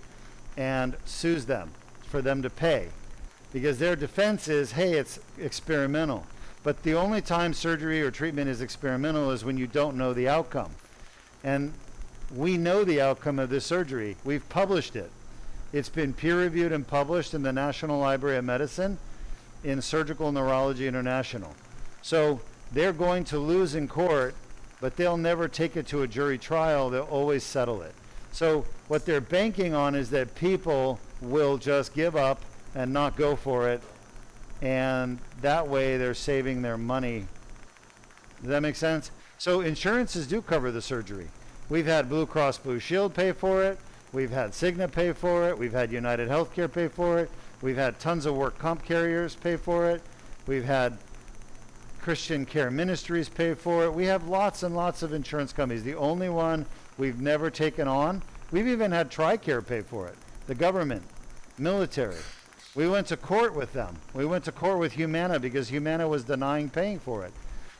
and sues them for them to pay. Because their defense is, hey, it's experimental. But the only time surgery or treatment is experimental is when you don't know the outcome. And we know the outcome of this surgery. We've published it. It's been peer-reviewed and published in the National Library of Medicine in Surgical Neurology International. So they're going to lose in court, but they'll never take it to a jury trial. They'll always settle it. So what they're banking on is that people will just give up and not go for it, and that way they're saving their money. Does that make sense? So insurances do cover the surgery. We've had Blue Cross Blue Shield pay for it. We've had Cigna pay for it. We've had United Healthcare pay for it. We've had tons of work comp carriers pay for it. We've had Christian Care Ministries pay for it. We have lots and lots of insurance companies. The only one we've never taken on, we've even had TRICARE pay for it. The government, military. We went to court with them. We went to court with Humana because Humana was denying paying for it.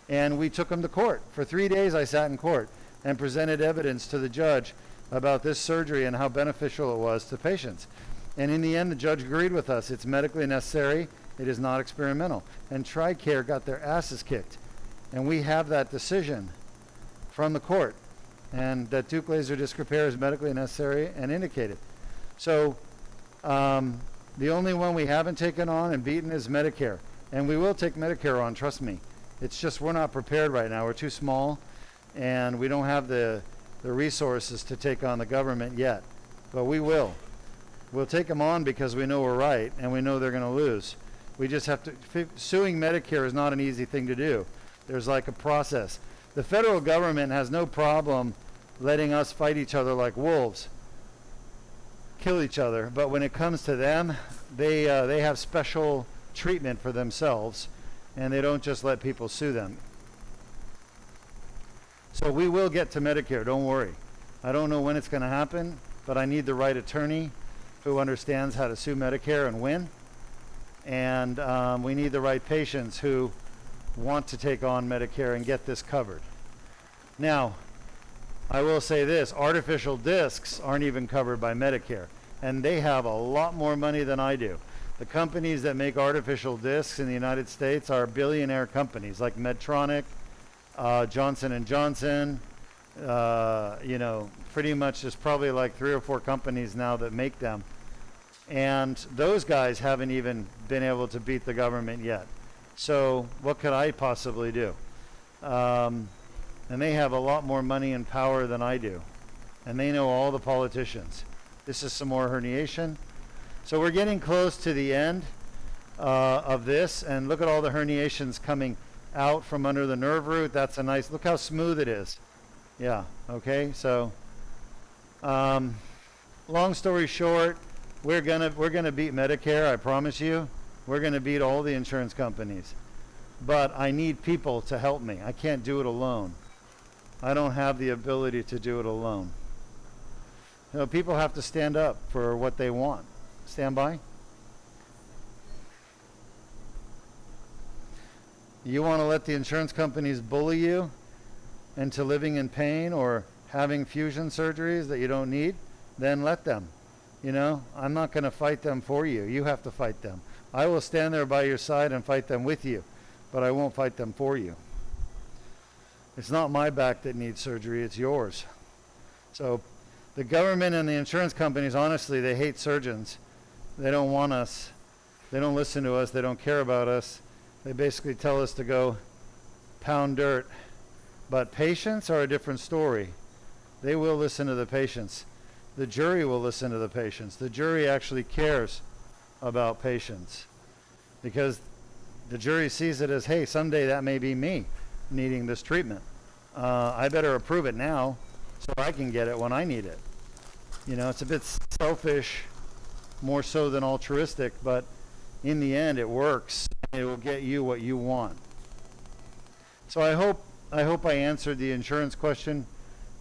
And we took them to court. For 3 days I sat in court and presented evidence to the judge about this surgery and how beneficial it was to patients. And in the end, the judge agreed with us. It's medically necessary. It is not experimental. And TRICARE got their asses kicked. And we have that decision from the court. And that Deuk laser disc repair is medically necessary and indicated. So the only one we haven't taken on and beaten is Medicare. And we will take Medicare on, trust me. It's just we're not prepared right now. We're too small, and we don't have the resources to take on the government yet. But we will. We'll take them on because we know we're right, and we know they're going to lose. We just have to, suing Medicare is not an easy thing to do. There's like a process. The federal government has no problem letting us fight each other like wolves, kill each other. But when it comes to them, they have special treatment for themselves, and they don't just let people sue them. So we will get to Medicare, don't worry. I don't know when it's going to happen, but I need the right attorney who understands how to sue Medicare and win. And we need the right patients who want to take on Medicare and get this covered. Now, I will say this, artificial discs aren't even covered by Medicare, and they have a lot more money than I do. The companies that make artificial discs in the United States are billionaire companies like Medtronic, Johnson & Johnson, you know, pretty much there's probably like 3 or 4 companies now that make them. And those guys haven't even been able to beat the government yet. So what could I possibly do? And they have a lot more money and power than I do. And they know all the politicians. This is some more herniation. So we're getting close to the end of this. And look at all the herniations coming out from under the nerve root. That's a nice, look how smooth it is. Yeah, okay, so long story short, we're gonna beat Medicare, I promise you. We're gonna beat all the insurance companies. But I need people to help me. I can't do it alone. I don't have the ability to do it alone. You know, people have to stand up for what they want. Stand by. You want to let the insurance companies bully you into living in pain or having fusion surgeries that you don't need? Then let them. You know, I'm not going to fight them for you. You have to fight them. I will stand there by your side and fight them with you, but I won't fight them for you. It's not my back that needs surgery, it's yours. So the government and the insurance companies, honestly, they hate surgeons. They don't want us. They don't listen to us. They don't care about us. They basically tell us to go pound dirt. But patients are a different story. They will listen to the patients. The jury will listen to the patients. The jury actually cares about patients because the jury sees it as, hey, someday that may be me needing this treatment. I better approve it now so I can get it when I need it. You know, it's a bit selfish, more so than altruistic, but in the end it works. It will get you what you want. So I hope I answered the insurance question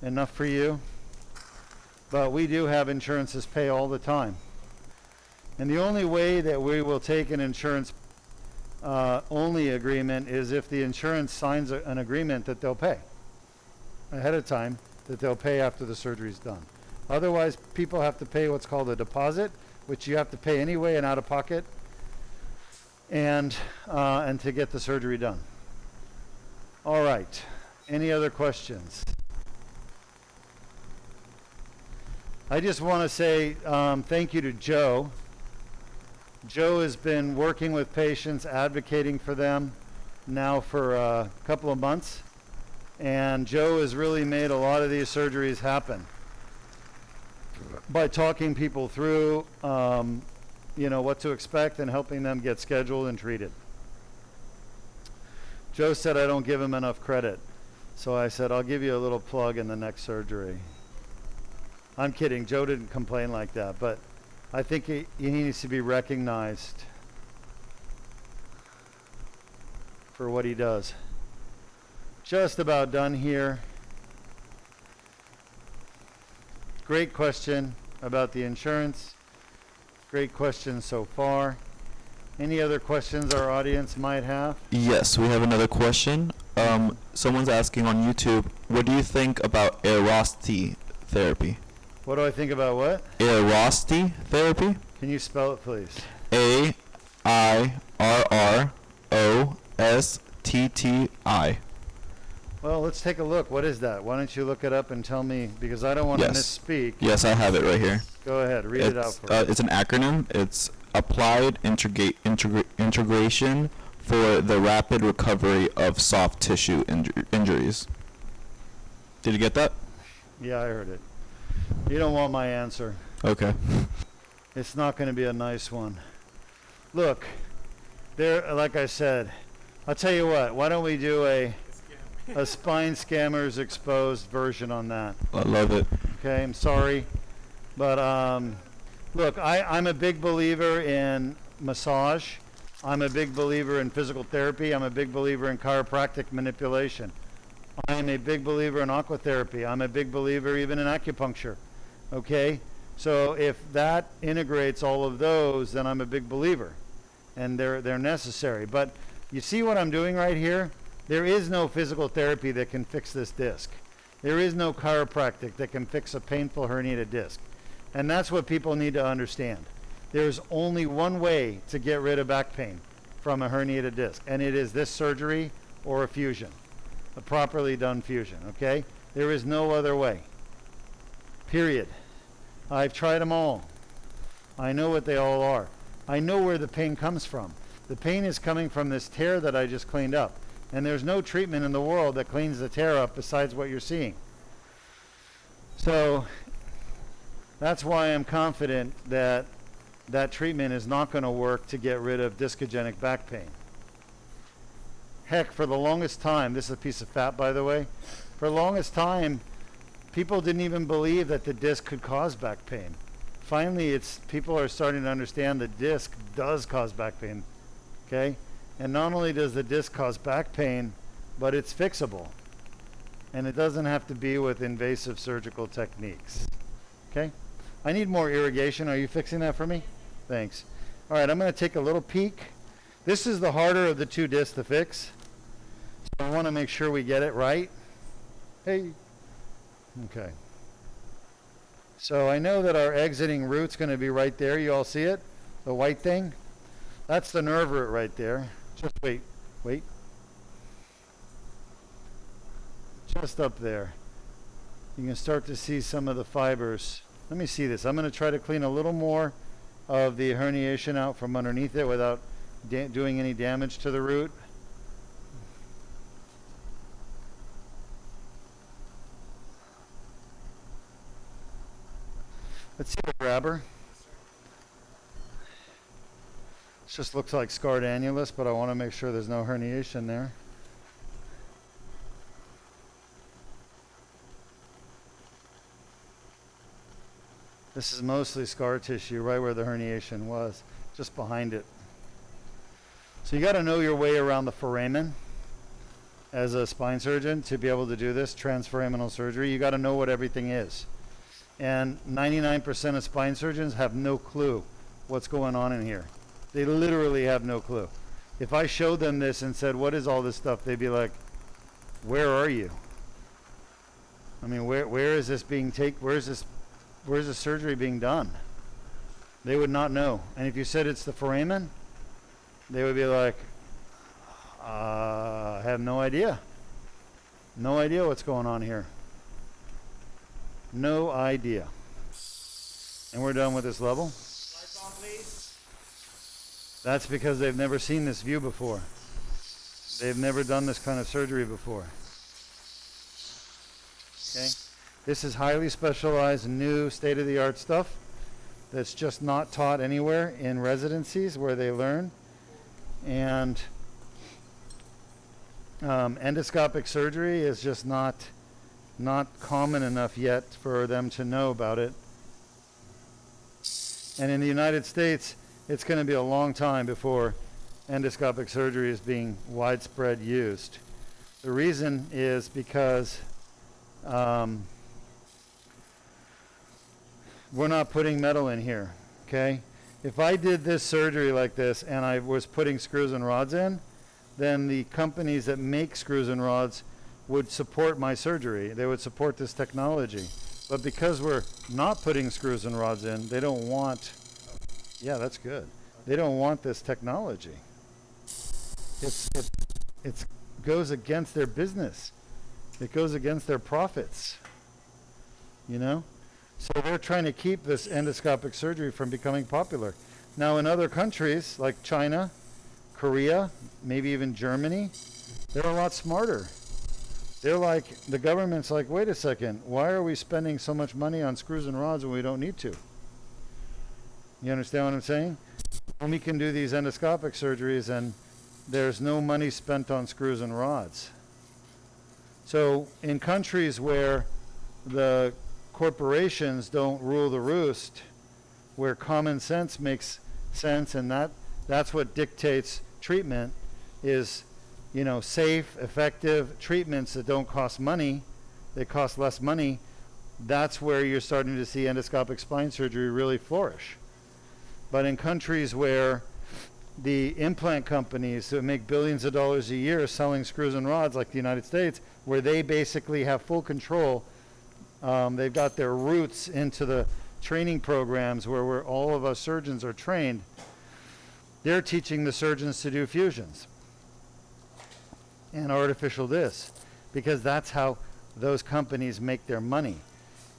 enough for you. But we do have insurances pay all the time. And the only way that we will take an insurance only agreement is if the insurance signs an agreement that they'll pay ahead of time, that they'll pay after the surgery is done. Otherwise, people have to pay what's called a deposit, which you have to pay anyway and out of pocket, and to get the surgery done. All right. Any other questions? I just want to say thank you to Joe. Joe has been working with patients, advocating for them now for a couple of months. And Joe has really made a lot of these surgeries happen by talking people through, you know, what to expect and helping them get scheduled and treated. Joe said I don't give him enough credit. So I said, I'll give you a little plug in the next surgery. I'm kidding. Joe didn't complain like that, but I think he needs to be recognized for what he does. Just about done here. Great question about the insurance. Great question so far. Any other questions our audience might have? Yes, we have another question. Someone's asking on YouTube, what do you think about aerosty therapy? What do I think about what? Aerosty therapy? Can you spell it, please? A-I-R-R-O-S-T-T-I. Well, let's take a look. What is that? Why don't you look it up and tell me, because I don't want to misspeak. Yes, I have it right here. Go ahead, read it out for me. It's an acronym. It's Applied Integration for the Rapid Recovery of Soft Tissue Injuries. Did you get that? Yeah, I heard it. You don't want my answer. Okay. It's not going to be a nice one. Look, there, like I said, I'll tell you what, why don't we do a Spine Scammers Exposed version on that? I love it. Okay, I'm sorry. But look, I'm a big believer in massage. I'm a big believer in physical therapy. I'm a big believer in chiropractic manipulation. I'm a big believer in aquatherapy. I'm a big believer even in acupuncture. Okay? So if that integrates all of those, then I'm a big believer. and they're necessary. But you see what I'm doing right here? There is no physical therapy that can fix this disc. There is no chiropractic that can fix a painful herniated disc. And that's what people need to understand. There's only one way to get rid of back pain from a herniated disc, and it is this surgery or a fusion, a properly done fusion, okay? There is no other way, period. I've tried them all. I know what they all are. I know where the pain comes from. The pain is coming from this tear that I just cleaned up. And there's no treatment in the world that cleans the tear up besides what you're seeing. So that's why I'm confident that that treatment is not going to work to get rid of discogenic back pain. Heck, for the longest time, this is a piece of fat, by the way, for the longest time, people didn't even believe that the disc could cause back pain. Finally, people are starting to understand the disc does cause back pain, okay? And not only does the disc cause back pain, but it's fixable. And it doesn't have to be with invasive surgical techniques, okay? I need more irrigation. Are you fixing that for me? Thanks. All right, I'm going to take a little peek. This is the harder of the two discs to fix. So I want to make sure we get it right. Hey. Okay. So I know that our exiting root's going to be right there. You all see it? The white thing? That's the nerve root right there. Just wait. Just up there. You can start to see some of the fibers. Let me see this. I'm going to try to clean a little more of the herniation out from underneath it without doing any damage to the root. Let's see the grabber. This just looks like scarred annulus, but I want to make sure there's no herniation there. This is mostly scar tissue right where the herniation was, just behind it. So you got to know your way around the foramen as a spine surgeon to be able to do this transforaminal surgery. You got to know what everything is. And 99% of spine surgeons have no clue what's going on in here. They literally have no clue. If I showed them this and said, what is all this stuff? They'd be like, where are you? I mean, where is this being where's the surgery being done? They would not know. And if you said it's the foramen, they would be like, I have no idea. No idea what's going on here. No idea. And we're done with this level. Lights on, please. That's because they've never seen this view before. They've never done this kind of surgery before. Okay? This is highly specialized, new, state-of-the-art stuff that's just not taught anywhere in residencies where they learn. And endoscopic surgery is just not common enough yet for them to know about it. And in the United States, it's going to be a long time before endoscopic surgery is being widespread used. The reason is because we're not putting metal in here, okay? If I did this surgery like this and I was putting screws and rods in, then the companies that make screws and rods would support my surgery. They would support this technology. But because we're not putting screws and rods in, they don't want, yeah, that's good. They don't want this technology. It goes against their business. It goes against their profits, you know? So they're trying to keep this endoscopic surgery from becoming popular. Now in other countries like China, Korea, maybe even Germany, they're a lot smarter. They're like, the government's like, wait a second, why are we spending so much money on screws and rods when we don't need to? You understand what I'm saying? And we can do these endoscopic surgeries and there's no money spent on screws and rods. So in countries where the corporations don't rule the roost, where common sense makes sense, and that's what dictates treatment is, you know, safe, effective treatments that don't cost money, they cost less money. That's where you're starting to see endoscopic spine surgery really flourish. But in countries where the implant companies that make billions of dollars a year selling screws and rods like the United States, where they basically have full control. They've got their roots into the training programs where all of us surgeons are trained. They're teaching the surgeons to do fusions and artificial discs, because that's how those companies make their money,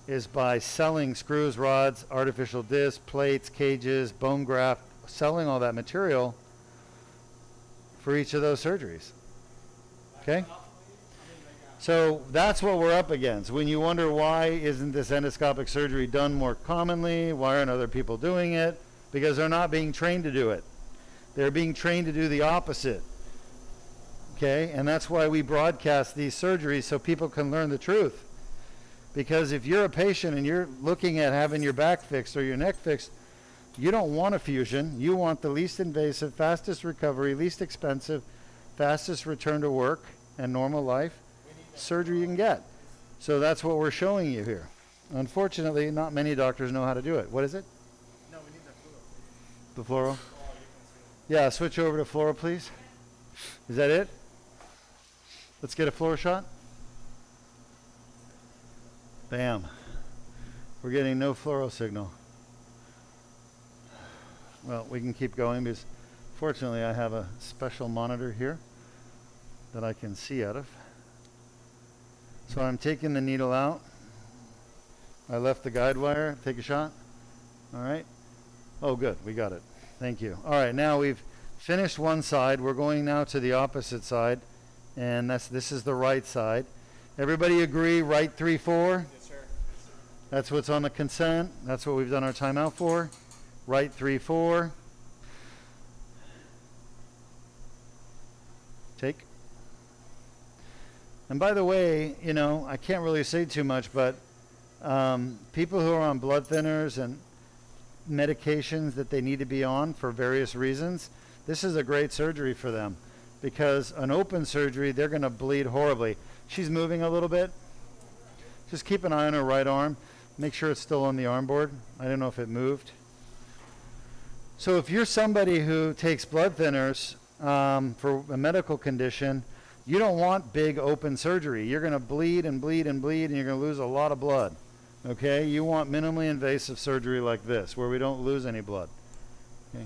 is by selling screws, rods, artificial discs, plates, cages, bone graft, selling all that material for each of those surgeries. Okay? So that's what we're up against. When you wonder why isn't this endoscopic surgery done more commonly, why aren't other people doing it? Because they're not being trained to do it. They're being trained to do the opposite. Okay? And that's why we broadcast these surgeries, so people can learn the truth. Because if you're a patient and you're looking at having your back fixed or your neck fixed, you don't want a fusion. You want the least invasive, fastest recovery, least expensive, fastest return to work and normal life surgery you can get. So that's what we're showing you here. Unfortunately, not many doctors know how to do it. What is it? No, we need the fluoro. The fluoro? Yeah, switch over to fluoro, please. Is that it? Let's get a fluoro shot. Bam. We're getting no fluoro signal. Well, we can keep going because fortunately I have a special monitor here that I can see out of. So I'm taking the needle out. I left the guide wire. Take a shot. All right. Oh, good. We got it. Thank you. All right. Now we've finished one side. We're going now to the opposite side. And this is the right side. Everybody agree, right 3-4? Yes, sir. That's what's on the consent. That's what we've done our timeout for. Right 3-4. Take. And by the way, you know, I can't really say too much, but people who are on blood thinners and medications that they need to be on for various reasons, this is a great surgery for them, because an open surgery, they're going to bleed horribly. She's moving a little bit. Just keep an eye on her right arm. Make sure it's still on the arm board. I don't know if it moved. So if you're somebody who takes blood thinners for a medical condition, you don't want big open surgery. You're going to bleed and bleed and bleed, and you're going to lose a lot of blood. Okay? You want minimally invasive surgery like this, where we don't lose any blood. Okay?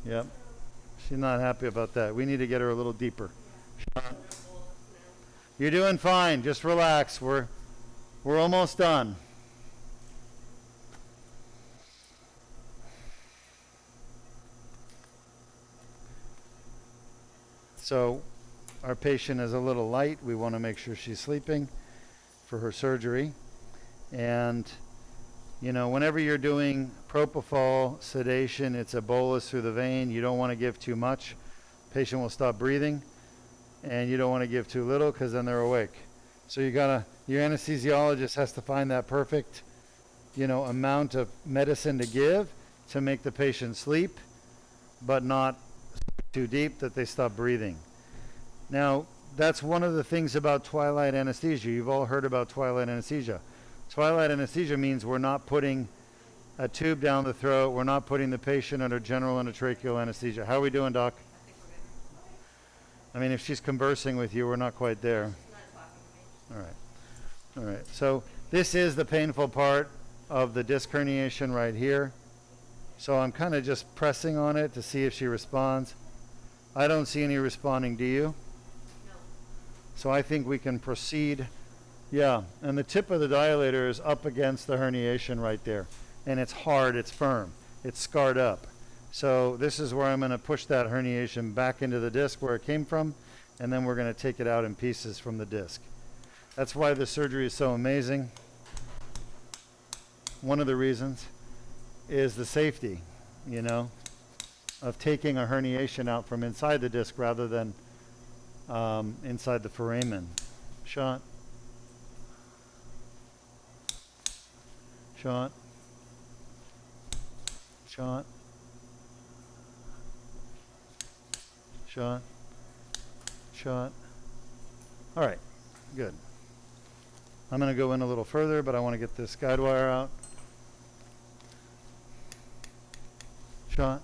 Yep. She's not happy about that. We need to get her a little deeper. You're doing fine. Just relax. We're almost done. So our patient is a little light. We want to make sure she's sleeping for her surgery. And, you know, whenever you're doing propofol sedation, it's a bolus through the vein. You don't want to give too much. Patient will stop breathing. And you don't want to give too little, because then they're awake. So your anesthesiologist has to find that perfect, you know, amount of medicine to give to make the patient sleep, but not too deep that they stop breathing. Now, that's one of the things about twilight anesthesia. You've all heard about twilight anesthesia. Twilight anesthesia means we're not putting a tube down the throat. We're not putting the patient under general endotracheal anesthesia. How are we doing, Doc? I mean, if she's conversing with you, we're not quite there. All right. All right. So this is the painful part of the disc herniation right here. So I'm kind of just pressing on it to see if she responds. I don't see any responding. Do you? No. So I think we can proceed. Yeah. And the tip of the dilator is up against the herniation right there. And it's hard. It's firm. It's scarred up. So this is where I'm going to push that herniation back into the disc where it came from, and then we're going to take it out in pieces from the disc. That's why the surgery is so amazing. One of the reasons is the safety, you know, of taking a herniation out from inside the disc rather than inside the foramen. Shot. Shot. Shot. Shot. Shot. All right, good. I'm going to go in a little further, but I want to get this guide wire out. Shot.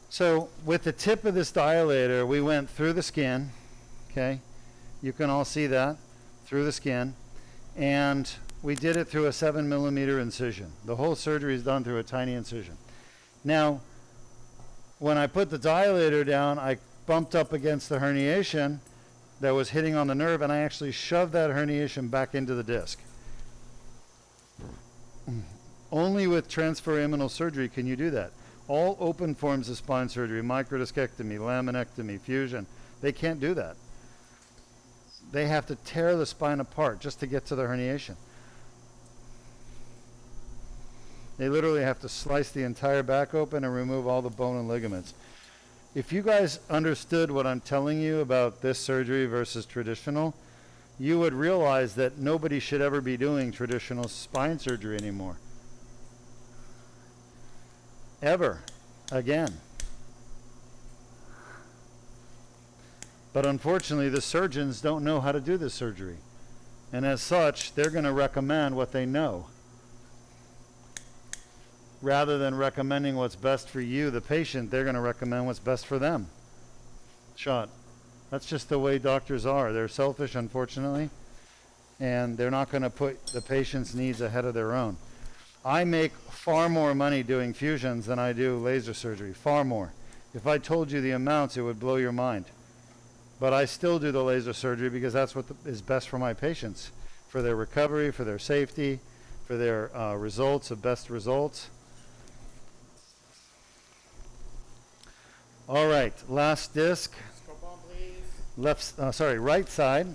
So with the tip of this dilator, we went through the skin, okay? You can all see that, through the skin. And we did it through a 7mm incision. The whole surgery is done through a tiny incision. Now, when I put the dilator down, I bumped up against the herniation that was hitting on the nerve, and I actually shoved that herniation back into the disc. Only with transforaminal surgery can you do that. All open forms of spine surgery, microdiscectomy, laminectomy, fusion, they can't do that. They have to tear the spine apart just to get to the herniation. They literally have to slice the entire back open and remove all the bone and ligaments. If you guys understood what I'm telling you about this surgery versus traditional, you would realize that nobody should ever be doing traditional spine surgery anymore. Ever. Again. But unfortunately, the surgeons don't know how to do this surgery. And as such, they're going to recommend what they know, rather than recommending what's best for you, the patient. They're going to recommend what's best for them. Shot. That's just the way doctors are. They're selfish, unfortunately, and they're not going to put the patient's needs ahead of their own. I make far more money doing fusions than I do laser surgery, far more. If I told you the amounts, it would blow your mind. But I still do the laser surgery because that's what is best for my patients, for their recovery, for their safety, for their results of best results. All right, last disc. Scope on, please. Right side.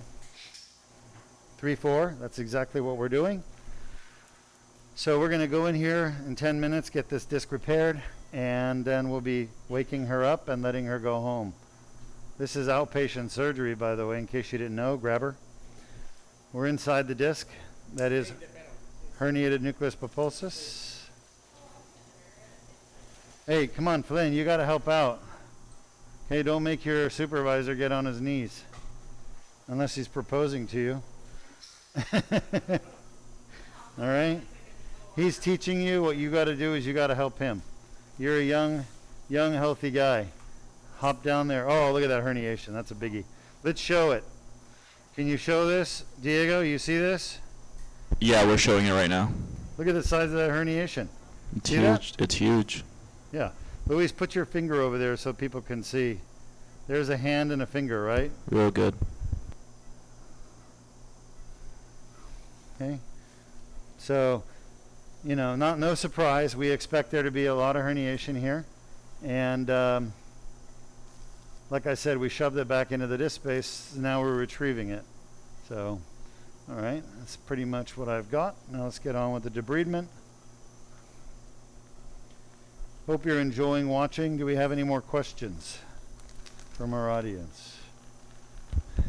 3-4, that's exactly what we're doing. So we're going to go in here in 10 minutes, get this disc repaired, and then we'll be waking her up and letting her go home. This is outpatient surgery, by the way, in case you didn't know. Grab her. We're inside the disc. That is herniated nucleus pulposus. Hey, come on, Flynn, you got to help out. Okay, don't make your supervisor get on his knees, unless he's proposing to you. All right? He's teaching you. What you got to do is you got to help him. You're a young, healthy guy. Hop down there. Oh, look at that herniation. That's a biggie. Let's show it. Can you show this? Diego, you see this? Yeah, we're showing it right now. Look at the size of that herniation. It's See huge. that? It's huge. Yeah. Luis, put your finger over there so people can see. There's a hand and a finger, right? Real good. Okay. So, you know, no surprise. We expect there to be a lot of herniation here. And like I said, we shoved it back into the disc space. Now we're retrieving it. So, all right. That's pretty much what I've got. Now let's get on with the debridement. Hope you're enjoying watching. Do we have any more questions from our audience?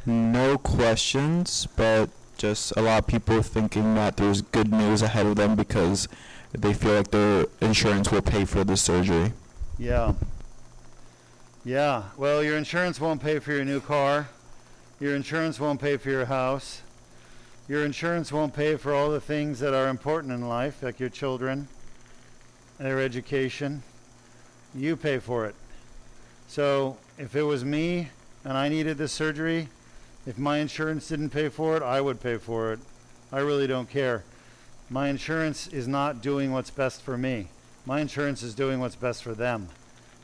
No questions, but just a lot of people thinking that there's good news ahead of them because they feel like their insurance will pay for the surgery. Yeah. Yeah. Well, your insurance won't pay for your new car. Your insurance won't pay for your house. Your insurance won't pay for all the things that are important in life, like your children, their education. You pay for it. So if it was me and I needed this surgery, if my insurance didn't pay for it, I would pay for it. I really don't care. My insurance is not doing what's best for me. My insurance is doing what's best for them.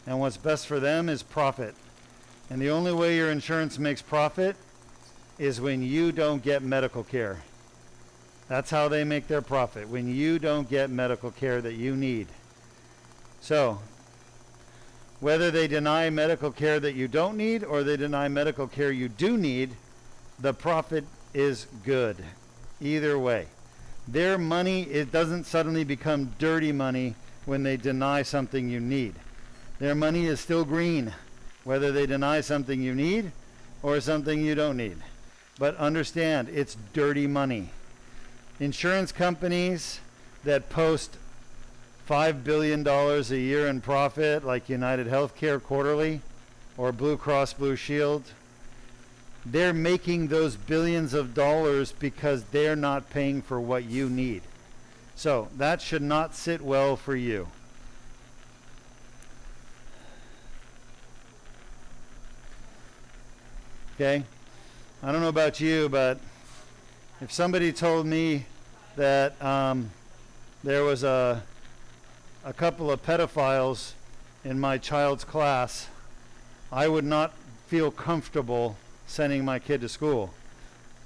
And what's best for them is profit. And the only way your insurance makes profit is when you don't get medical care. That's how they make their profit, when you don't get medical care that you need. So, whether they deny medical care that you don't need or they deny medical care you do need, the profit is good. Either way. Their money, it doesn't suddenly become dirty money when they deny something you need. Their money is still green, whether they deny something you need or something you don't need. But understand, it's dirty money. Insurance companies that post $5 billion a year in profit, like United Healthcare quarterly or Blue Cross Blue Shield, they're making those billions of dollars because they're not paying for what you need. So that should not sit well for you. Okay? I don't know about you, but if somebody told me that there was a couple of pedophiles in my child's class, I would not feel comfortable sending my kid to school.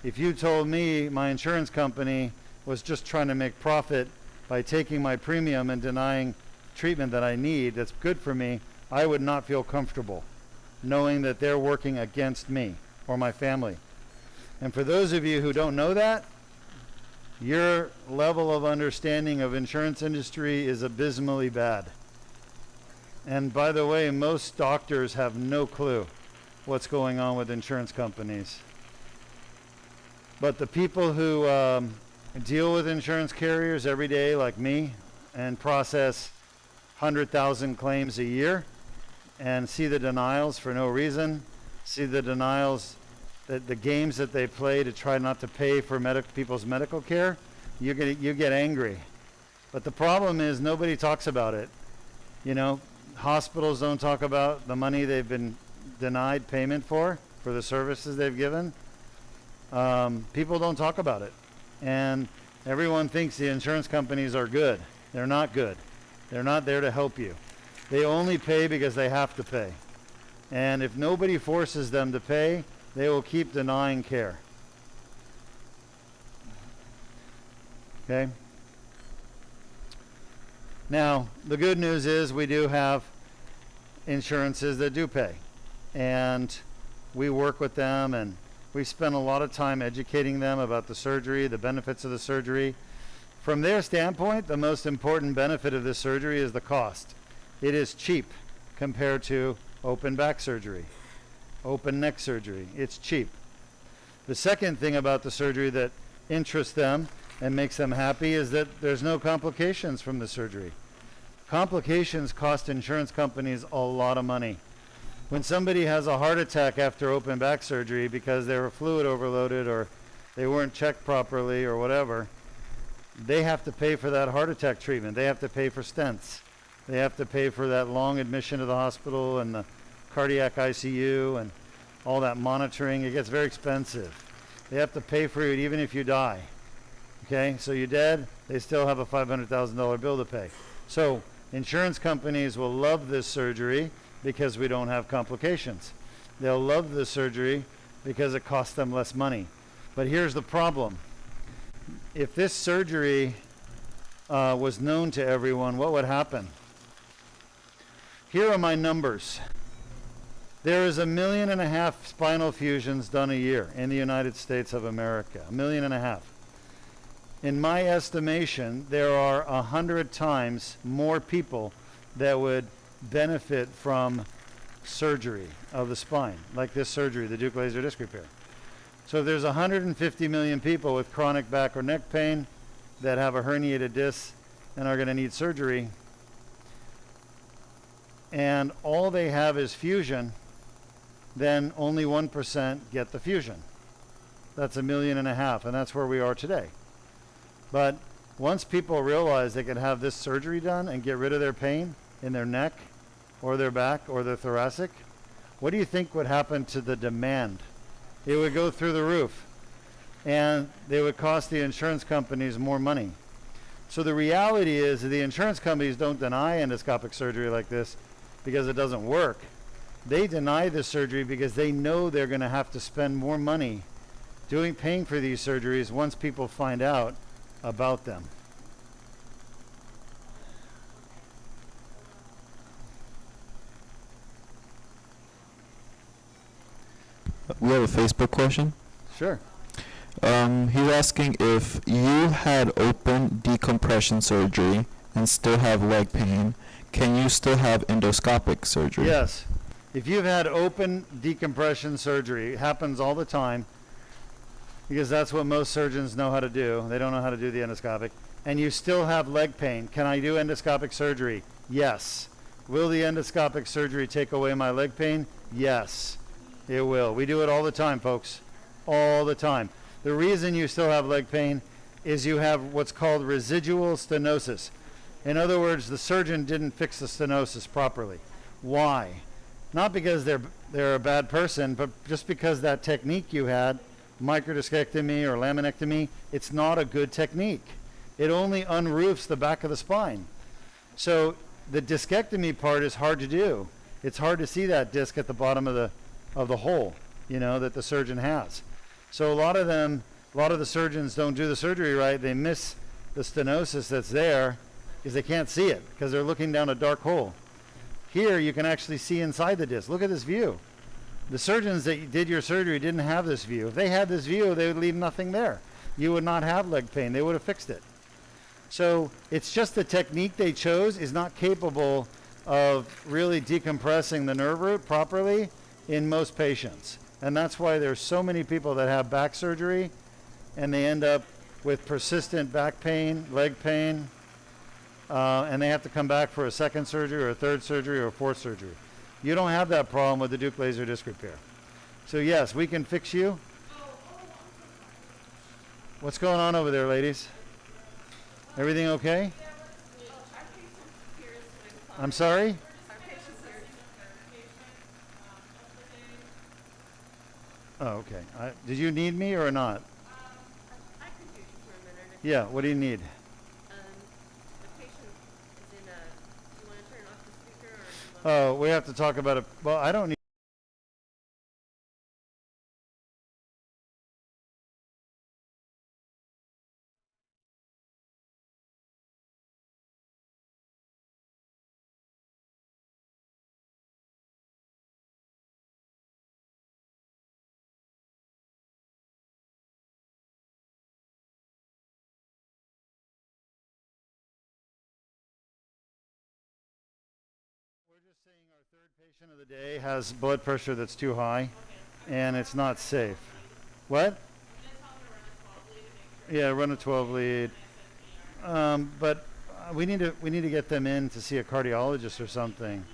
If you told me my insurance company was just trying to make profit by taking my premium and denying treatment that I need that's good for me, I would not feel comfortable knowing that they're working against me or my family. And for those of you who don't know that, your level of understanding of insurance industry is abysmally bad. And by the way, most doctors have no clue what's going on with insurance companies. But the people who deal with insurance carriers every day, like me, and process 100,000 claims a year, and see the denials for no reason, see the denials, the games that they play to try not to pay for people's medical care, you get angry. But the problem is nobody talks about it. You know, hospitals don't talk about the money they've been denied payment for the services they've given. People don't talk about it. And everyone thinks the insurance companies are good. They're not good. They're not there to help you. They only pay because they have to pay. And if nobody forces them to pay, they will keep denying care. Okay? Now, the good news is we do have insurances that do pay. And we work with them, and we spend a lot of time educating them about the surgery, the benefits of the surgery. From their standpoint, the most important benefit of this surgery is the cost. It is cheap compared to open back surgery, open neck surgery. It's cheap. The second thing about the surgery that interests them and makes them happy is that there's no complications from the surgery. Complications cost insurance companies a lot of money. When somebody has a heart attack after open back surgery because they were fluid overloaded or they weren't checked properly or whatever, they have to pay for that heart attack treatment. They have to pay for stents. They have to pay for that long admission to the hospital and the cardiac ICU and all that monitoring. It gets very expensive. They have to pay for it even if you die. Okay, so you're dead, they still have a $500,000 bill to pay. So insurance companies will love this surgery because we don't have complications. They'll love this surgery because it costs them less money. But here's the problem. If this surgery was known to everyone, what would happen? Here are my numbers. There is 1.5 million spinal fusions done a year in the United States of America. 1.5 million. In my estimation, there are 100 times more people that would benefit from surgery of the spine, like this surgery, the Deuk laser disc repair. So if there's 150 million people with chronic back or neck pain that have a herniated disc and are going to need surgery, and all they have is fusion, then only 1% get the fusion. That's 1.5 million, and that's where we are today. But once people realize they can have this surgery done and get rid of their pain in their neck or their back or their thoracic, what do you think would happen to the demand? It would go through the roof, and they would cost the insurance companies more money. So the reality is that the insurance companies don't deny endoscopic surgery like this because it doesn't work. They deny the surgery because they know they're going to have to spend more money paying for these surgeries once people find out about them. We have a Facebook question. Sure. He's asking if you had open decompression surgery and still have leg pain, can you still have endoscopic surgery? Yes. If you've had open decompression surgery, it happens all the time because that's what most surgeons know how to do. They don't know how to do the endoscopic. And you still have leg pain. Can I do endoscopic surgery? Yes. Will the endoscopic surgery take away my leg pain? Yes, it will. We do it all the time, folks. All the time. The reason you still have leg pain is you have what's called residual stenosis. In other words, the surgeon didn't fix the stenosis properly. Why? Not because they're a bad person, but just because that technique you had, microdiscectomy or laminectomy, it's not a good technique. It only unroofs the back of the spine. So the discectomy part is hard to do. It's hard to see that disc at the bottom of the hole, you know, that the surgeon has. So a lot of the surgeons don't do the surgery right. They miss the stenosis that's there because they can't see it because they're looking down a dark hole. Here you can actually see inside the disc. Look at this view. The surgeons that did your surgery didn't have this view. If they had this view, they would leave nothing there. You would not have leg pain. They would have fixed it. So it's just the technique they chose is not capable of really decompressing the nerve root properly in most patients. And that's why there's so many people that have back surgery and they end up with persistent back pain, leg pain, and they have to come back for a second surgery or a third surgery or a fourth surgery. You don't have that problem with the Deuk laser disc repair. So yes, we can fix you. What's going on over there, ladies? Everything okay? I'm sorry? Oh, okay. Did you need me or not? I could use you for a minute. Yeah, what do you need? The patient is in a, do you want to turn off the speaker or do you want Oh, we have to talk about it. Well, I don't need. We're just saying our third patient of the day has blood pressure that's too high, and it's not safe. What? Yeah, run a 12 lead. But we need to get them in to see a cardiologist or something.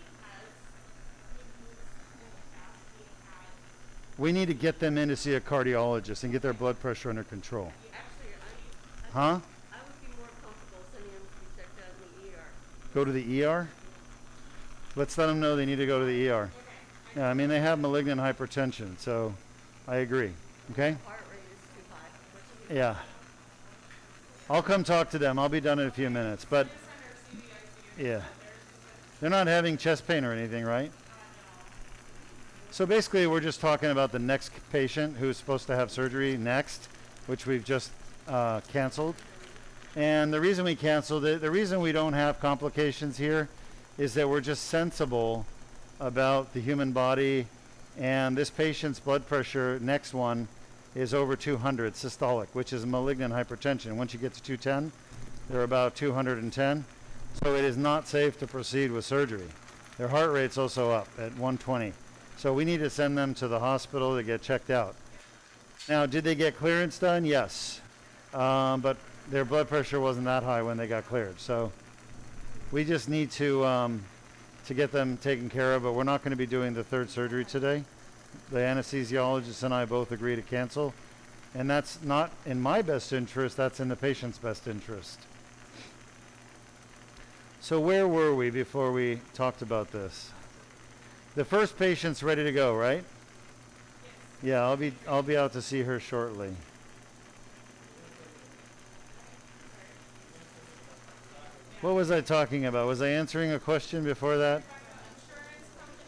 We need to get them in to see a cardiologist and get their blood pressure under control. actually, Huh? I would be more comfortable sending them to be checked out in the ER. Go to the ER? Let's let them know they need to go to the ER. Yeah, I mean, they have malignant hypertension, so I agree. Okay? Heart rate is too high. Yeah. I'll come talk to them. I'll be done in a few minutes. But, yeah. They're not having chest pain or anything, right? So basically, we're just talking about the next patient who's supposed to have surgery next, which we've just canceled. And the reason we canceled it, the reason we don't have complications here is that we're just sensible about the human body. And this patient's blood pressure, next one, is over 200 systolic, which is malignant hypertension. Once you get to 210, they're about 210. So it is not safe to proceed with surgery. Their heart rate's also up at 120. So we need to send them to the hospital to get checked out. Now, did they get clearance done? Yes. But their blood pressure wasn't that high when they got cleared. So we just need to get them taken care of, but we're not going to be doing the third surgery today. The anesthesiologist and I both agree to cancel. And that's not in my best interest, that's in the patient's best interest. So where were we before we talked about this? The first patient's ready to go, right? Yeah, I'll be out to see her shortly. What was I talking about? Was I answering a question before that?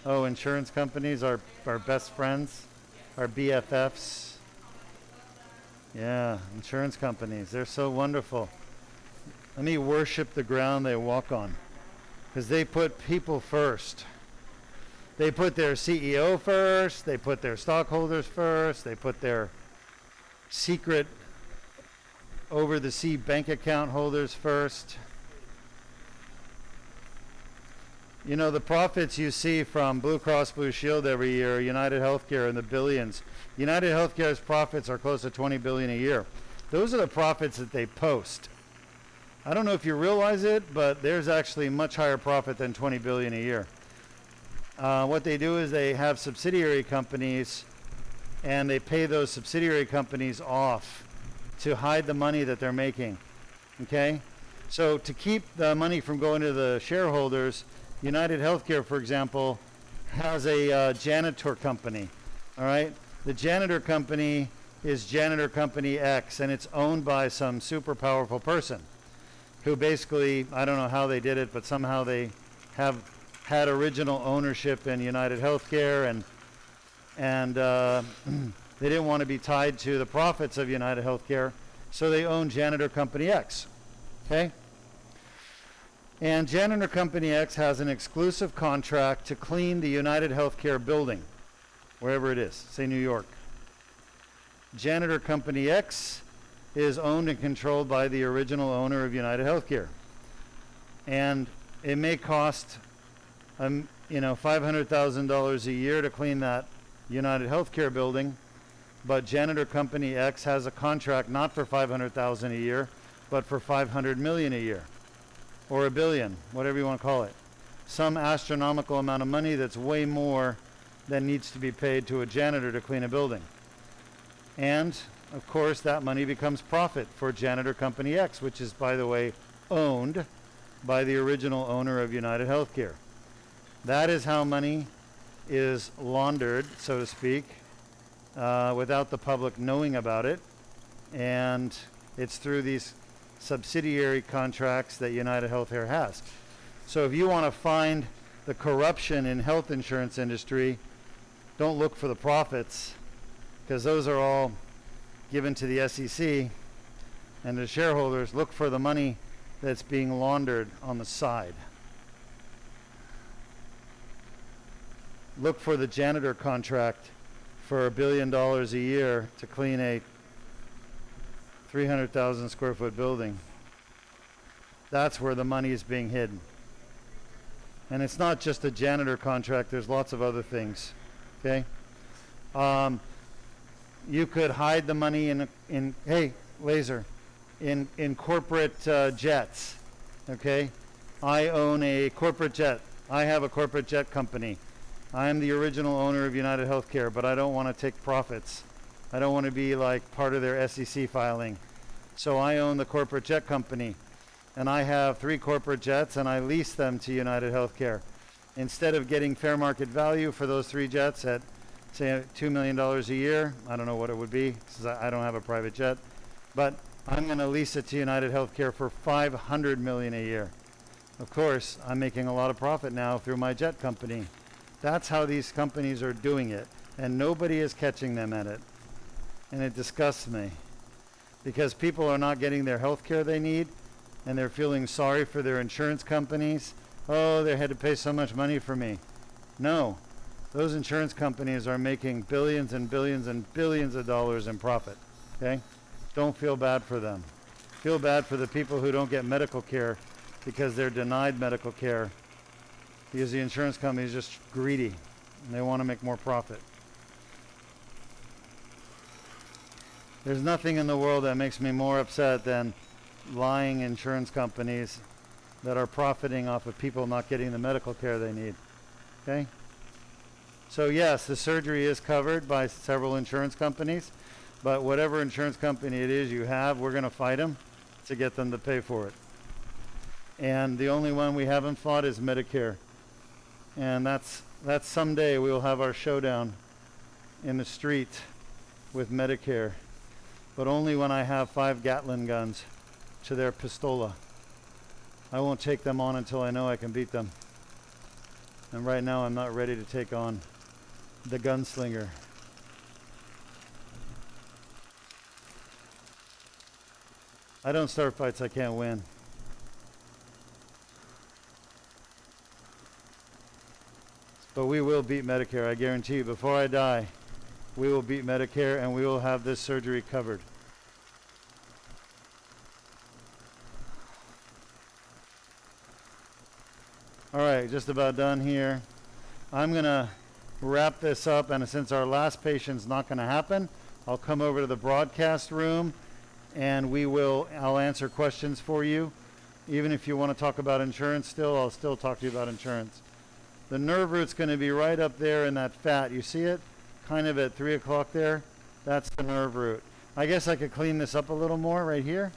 Oh, insurance companies, our best friends, our BFFs. Yeah, insurance companies, they're so wonderful. Let me worship the ground they walk on, because they put people first. They put their CEO first, they put their stockholders first, they put their secret over-the-sea bank account holders first. You know, the profits you see from Blue Cross Blue Shield every year, United Healthcare in the billions. United Healthcare's profits are close to $20 billion a year. Those are the profits that they post. I don't know if you realize it, but there's actually much higher profit than $20 billion a year. What they do is they have subsidiary companies, and they pay those subsidiary companies off to hide the money that they're making. Okay? So to keep the money from going to the shareholders, United Healthcare, for example, has a janitor company. All right? The janitor company is Janitor Company X, and it's owned by some super powerful person who basically, I don't know how they did it, but somehow they have had original ownership in United Healthcare, and they didn't want to be tied to the profits of United Healthcare, so they own Janitor Company X. Okay? And Janitor Company X has an exclusive contract to clean the United Healthcare building, wherever it is, say New York. Janitor Company X is owned and controlled by the original owner of United Healthcare. And it may cost $500,000 a year to clean that United Healthcare building, but Janitor Company X has a contract not for $500,000 a year, but for $500 million a year, or $1 billion, whatever you want to call it. Some astronomical amount of money that's way more than needs to be paid to a janitor to clean a building. And, of course, that money becomes profit for Janitor Company X, which is, by the way, owned by the original owner of United Healthcare. That is how money is laundered, so to speak, without the public knowing about it. And it's through these subsidiary contracts that United Healthcare has. So if you want to find the corruption in health insurance industry, don't look for the profits, because those are all given to the SEC and the shareholders. Look for the money that's being laundered on the side. Look for the janitor contract for $1 billion a year to clean a 300,000 square foot building. That's where the money is being hidden. And it's not just a janitor contract, there's lots of other things. Okay? You could hide the money in hey, laser, in corporate jets. Okay? I own a corporate jet. I have a corporate jet company. I am the original owner of United Healthcare, but I don't want to take profits. I don't want to be like part of their SEC filing. So I own the corporate jet company, and I have 3 corporate jets, and I lease them to United Healthcare. Instead of getting fair market value for those 3 jets at, say, $2 million a year, I don't know what it would be, because I don't have a private jet, but I'm going to lease it to United Healthcare for $500 million a year. Of course, I'm making a lot of profit now through my jet company. That's how these companies are doing it, and nobody is catching them at it. And it disgusts me, because people are not getting their health care they need, and they're feeling sorry for their insurance companies. Oh, they had to pay so much money for me. No, those insurance companies are making billions and billions and billions of dollars in profit. Okay? Don't feel bad for them. Feel bad for the people who don't get medical care because they're denied medical care because the insurance company is just greedy and they want to make more profit. There's nothing in the world that makes me more upset than lying insurance companies that are profiting off of people not getting the medical care they need. Okay? So yes, the surgery is covered by several insurance companies, but whatever insurance company it is you have, we're going to fight them to get them to pay for it. And the only one we haven't fought is Medicare. And that's someday we will have our showdown in the street with Medicare, but only when I have 5 Gatling guns to their pistola. I won't take them on until I know I can beat them. And right now I'm not ready to take on the gunslinger. I don't start fights I can't win. But we will beat Medicare, I guarantee you. Before I die, we will beat Medicare and we will have this surgery covered. All right, just about done here. I'm going to wrap this up, and since our last patient's not going to happen, I'll come over to the broadcast room and I'll answer questions for you. Even if you want to talk about insurance still, I'll still talk to you about insurance. The nerve root's going to be right up there in that fat. You see it? Kind of at 3 o'clock there? That's the nerve root. I guess I could clean this up a little more right here.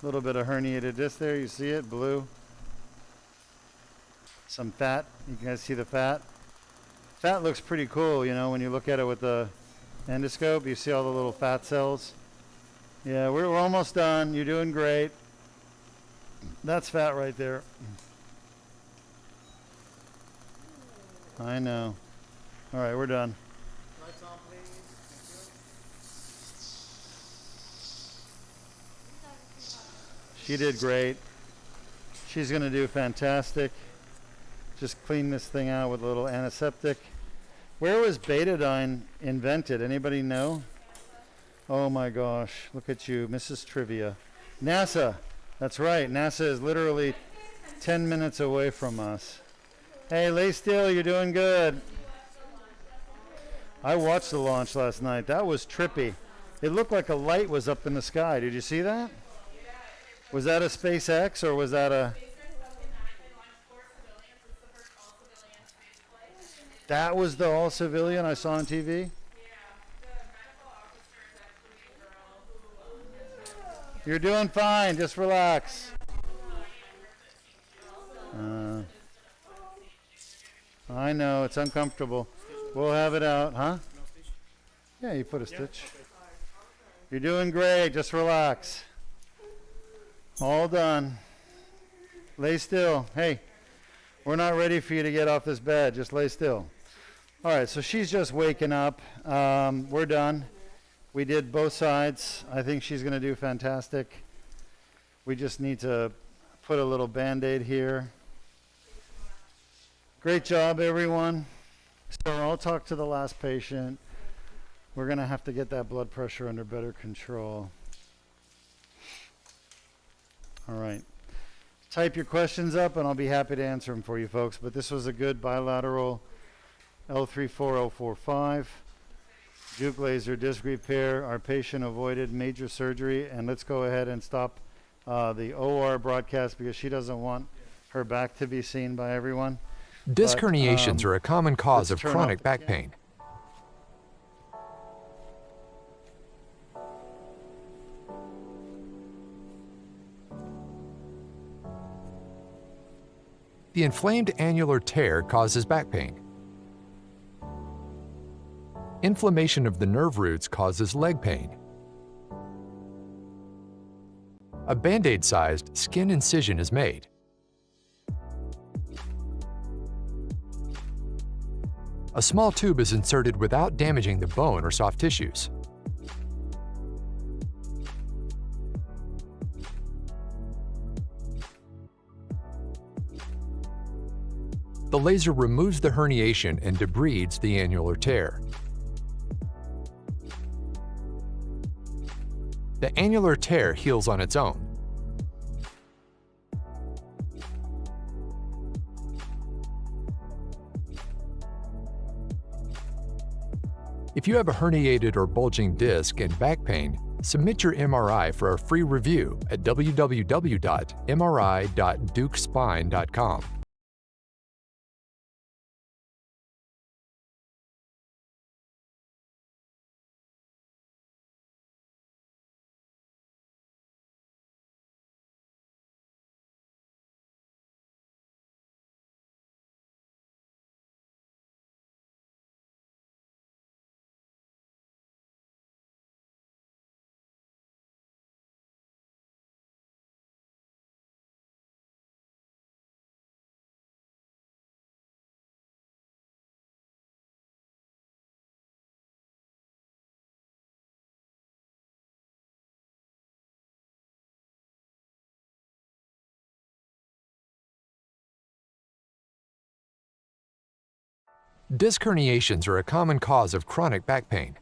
A little bit of herniated disc there. You see it, blue. Some fat. You guys see the fat? Fat looks pretty cool, you know, when you look at it with the endoscope. You see all the little fat cells. Yeah, we're almost done. You're doing great. That's fat right there. I know. All right, we're done. Lights on, please. Thank She did great. She's going to do fantastic. Just clean this thing out with a little antiseptic. Where was betadine invented? Anybody know? Oh my gosh, look at you, Mrs. Trivia. NASA, that's right. NASA is literally 10 minutes away from us. Hey, lay still, you're doing good. I watched the launch last night. That was trippy. It looked like a light was up in the sky. Did you see that? Was that a SpaceX or was that a... That was the all civilian I saw on TV? You're doing fine, just relax. I know, it's uncomfortable. We'll have it out, huh? Yeah, you put a stitch. You're doing great, just relax. All done. Lay still. Hey, we're not ready for you to get off this bed, just lay still. All right, so she's just waking up. We're done. We did both sides. I think she's going to do fantastic. We just need to put a little Band-Aid here. Great job, everyone. So I'll talk to the last patient. We're going to have to get that blood pressure under better control. All right. Type your questions up, and I'll be happy to answer them for you folks. But this was a good bilateral L34045. Deuk laser disc repair. Our patient avoided major surgery, and let's go ahead and stop the OR broadcast because she doesn't want her back to be seen by everyone. Disc herniations are a common cause of let's turn chronic off the back camera. pain. The inflamed annular tear causes back pain. Inflammation of the nerve roots causes leg pain. A Band-Aid-sized skin incision is made. A small tube is inserted without damaging the bone or soft tissues. The laser removes the herniation and debrides the annular tear. The annular tear heals on its own. If you have a herniated or bulging disc and back pain, submit your MRI for a free review at www.mri.deukspine.com. Disc herniations are a common cause of chronic back pain.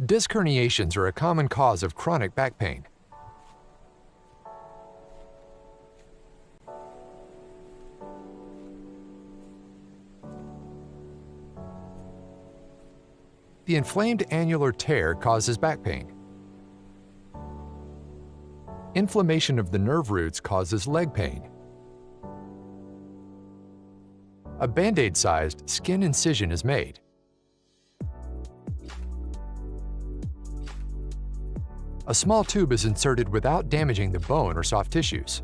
Disc herniations are a common cause of chronic back pain. The inflamed annular tear causes back pain. Inflammation of the nerve roots causes leg pain. A Band-Aid-sized skin incision is made. A small tube is inserted without damaging the bone or soft tissues.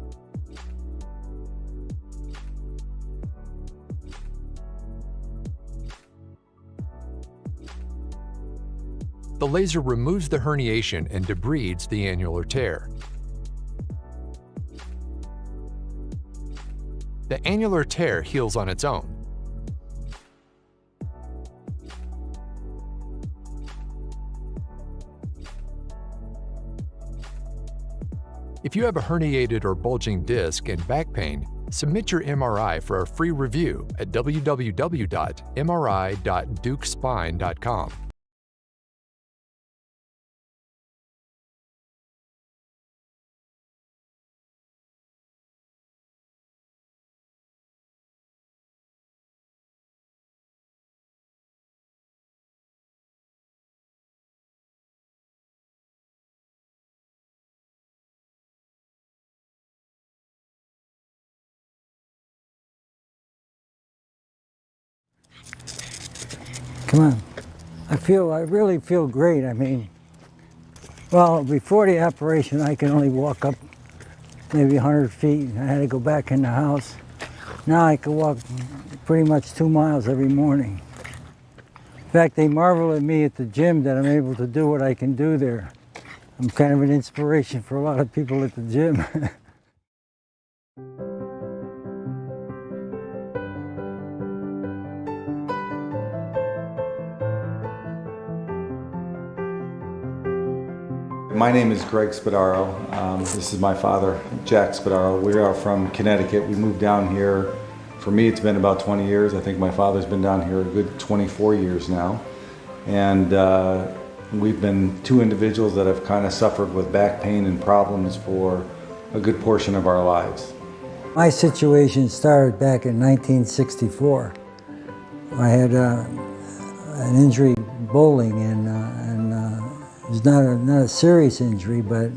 The laser removes the herniation and debrides the annular tear. The annular tear heals on its own. If you have a herniated or bulging disc and back pain, submit your MRI for a free review at www.mri.deukspine.com. Come on. I really feel great. I mean, well, before the operation, I could only walk up maybe 100 feet. I had to go back in the house. Now I can walk pretty much 2 miles every morning. In fact, they marvel at me at the gym that I'm able to do what I can do there. I'm kind of an inspiration for a lot of people at the gym. My name is Greg Spadaro. This is my father, Jack Spadaro. We are from Connecticut. We moved down here. For me, it's been about 20 years. I think my father's been down here a good 24 years now. And we've been two individuals that have kind of suffered with back pain and problems for a good portion of our lives. My situation started back in 1964. I had an injury bowling, and it was not a serious injury, but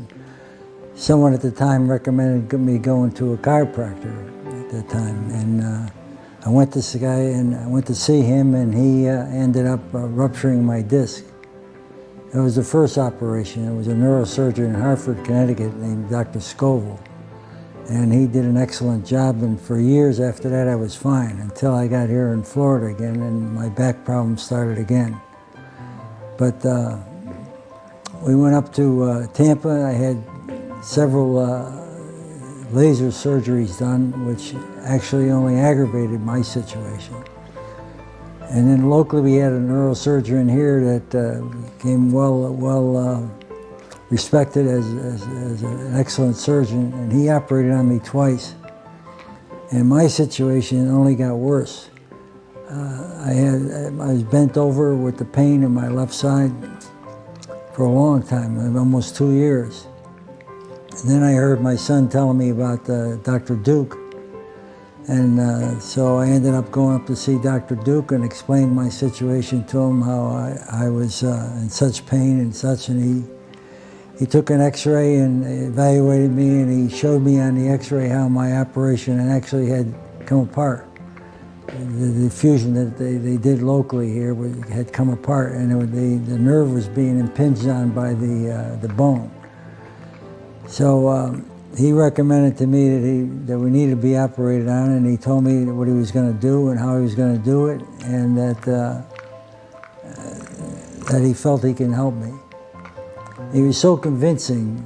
someone at the time recommended me going to a chiropractor at that time. And I went to this guy, and I went to see him, and he ended up rupturing my disc. It was the first operation. It was a neurosurgeon in Hartford, Connecticut, named Dr. Scoville. And he did an excellent job, and for years after that I was fine, until I got here in Florida again, and my back problem started again. But we went up to Tampa. I had several laser surgeries done, which actually only aggravated my situation. And then locally we had a neurosurgeon here that became well respected as an excellent surgeon, and he operated on me twice. And my situation only got worse. I was bent over with the pain in my left side for a long time, almost 2 years. And then I heard my son telling me about Dr. Deuk. And so I ended up going up to see Dr. Deuk and explained my situation to him, how I was in such pain and such, and he took an x-ray and evaluated me, and he showed me on the x-ray how my operation actually had come apart. The fusion that they did locally here had come apart, and the nerve was being impinged on by the bone. So he recommended to me that we needed to be operated on, and he told me what he was going to do and how he was going to do it, and that he felt he can help me. He was so convincing,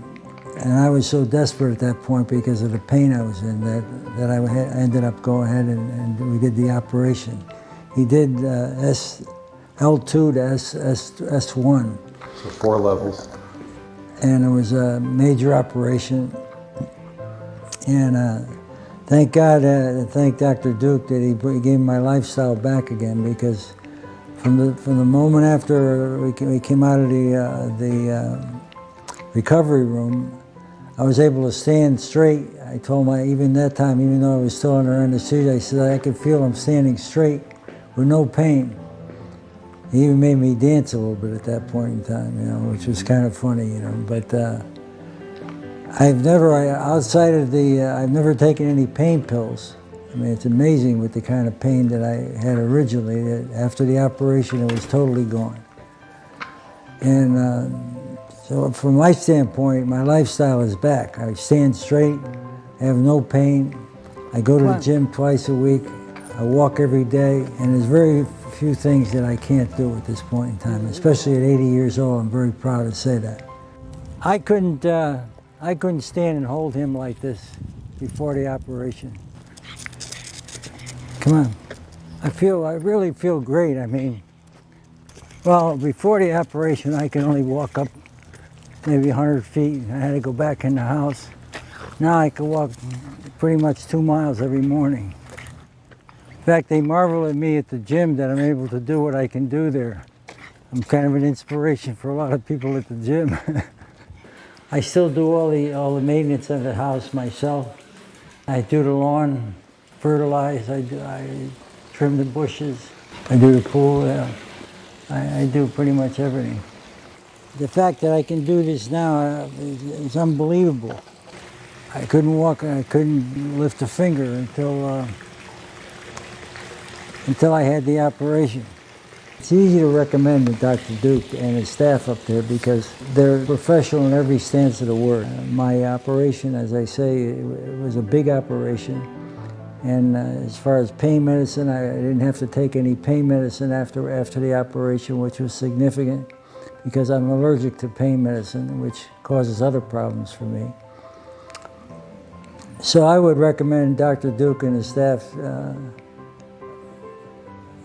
and I was so desperate at that point because of the pain I was in, that I ended up going ahead and we did the operation. He did L2 to S1. So 4 levels. And it was a major operation. And thank God, thank Dr. Deuk that he gave my lifestyle back again, because From the moment after we came out of the recovery room, I was able to stand straight. I told even that time, even though I was still under anesthesia, I said I could feel I'm standing straight with no pain. He even made me dance a little bit at that point in time, you know, which was kind of funny, you know. But I've never taken any pain pills. I mean, it's amazing with the kind of pain that I had originally. That after the operation, it was totally gone. And so from my standpoint, my lifestyle is back. I stand straight, I have no pain. I go to the gym twice a week. I walk every day, and there's very few things that I can't do at this point in time, especially at 80 years old. I'm very proud to say that. I couldn't stand and hold him like this before the operation. Come on. I really feel great. I mean, well, before the operation, I could only walk up maybe 100 feet. I had to go back in the house. Now I can walk pretty much 2 miles every morning. In fact, they marvel at me at the gym that I'm able to do what I can do there. I'm kind of an inspiration for a lot of people at the gym. I still do all the maintenance of the house myself. I do the lawn, fertilize, I trim the bushes, I do the pool, I do pretty much everything. The fact that I can do this now is unbelievable. I couldn't walk, I couldn't lift a finger until I had the operation. It's easy to recommend Dr. Deuk and his staff up there because they're professional in every sense of the word. My operation, as I say, it was a big operation. And as far as pain medicine, I didn't have to take any pain medicine after the operation, which was significant because I'm allergic to pain medicine, which causes other problems for me. So I would recommend Dr. Deuk and his staff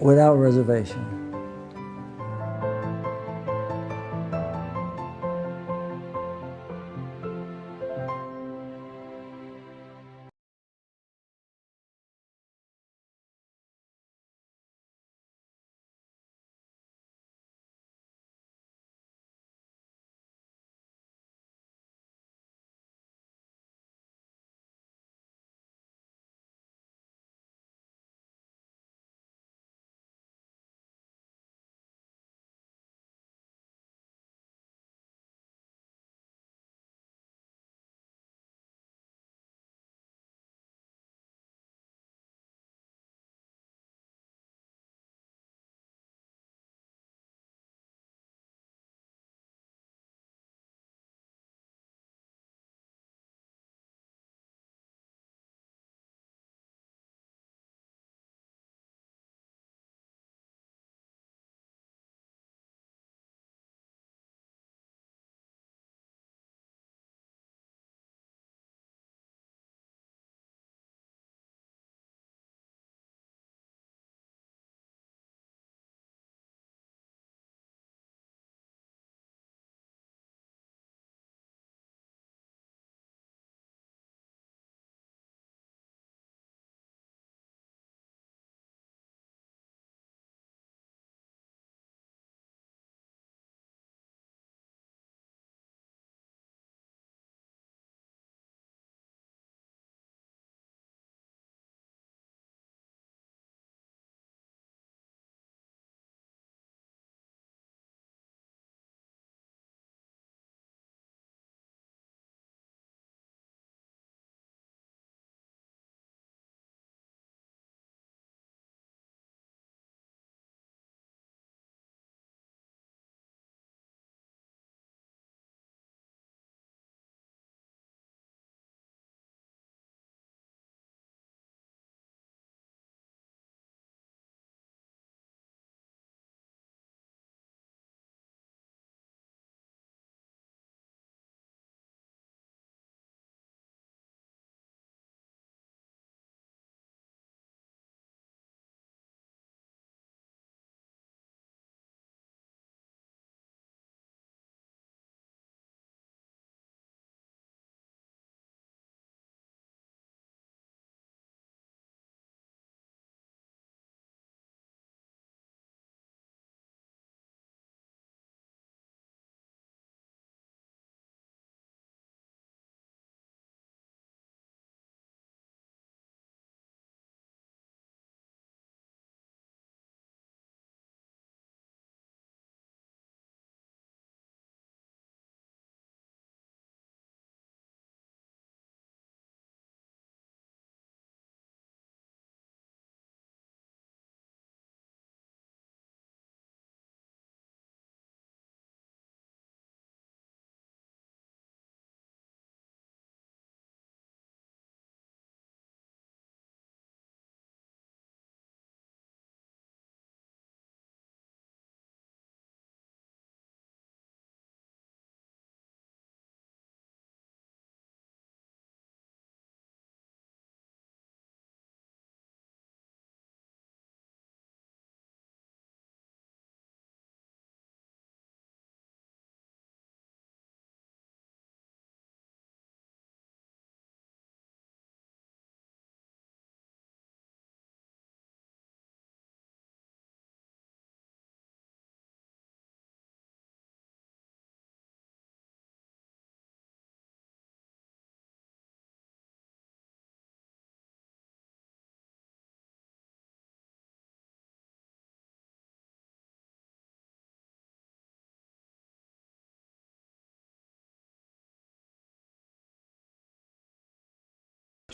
without reservation.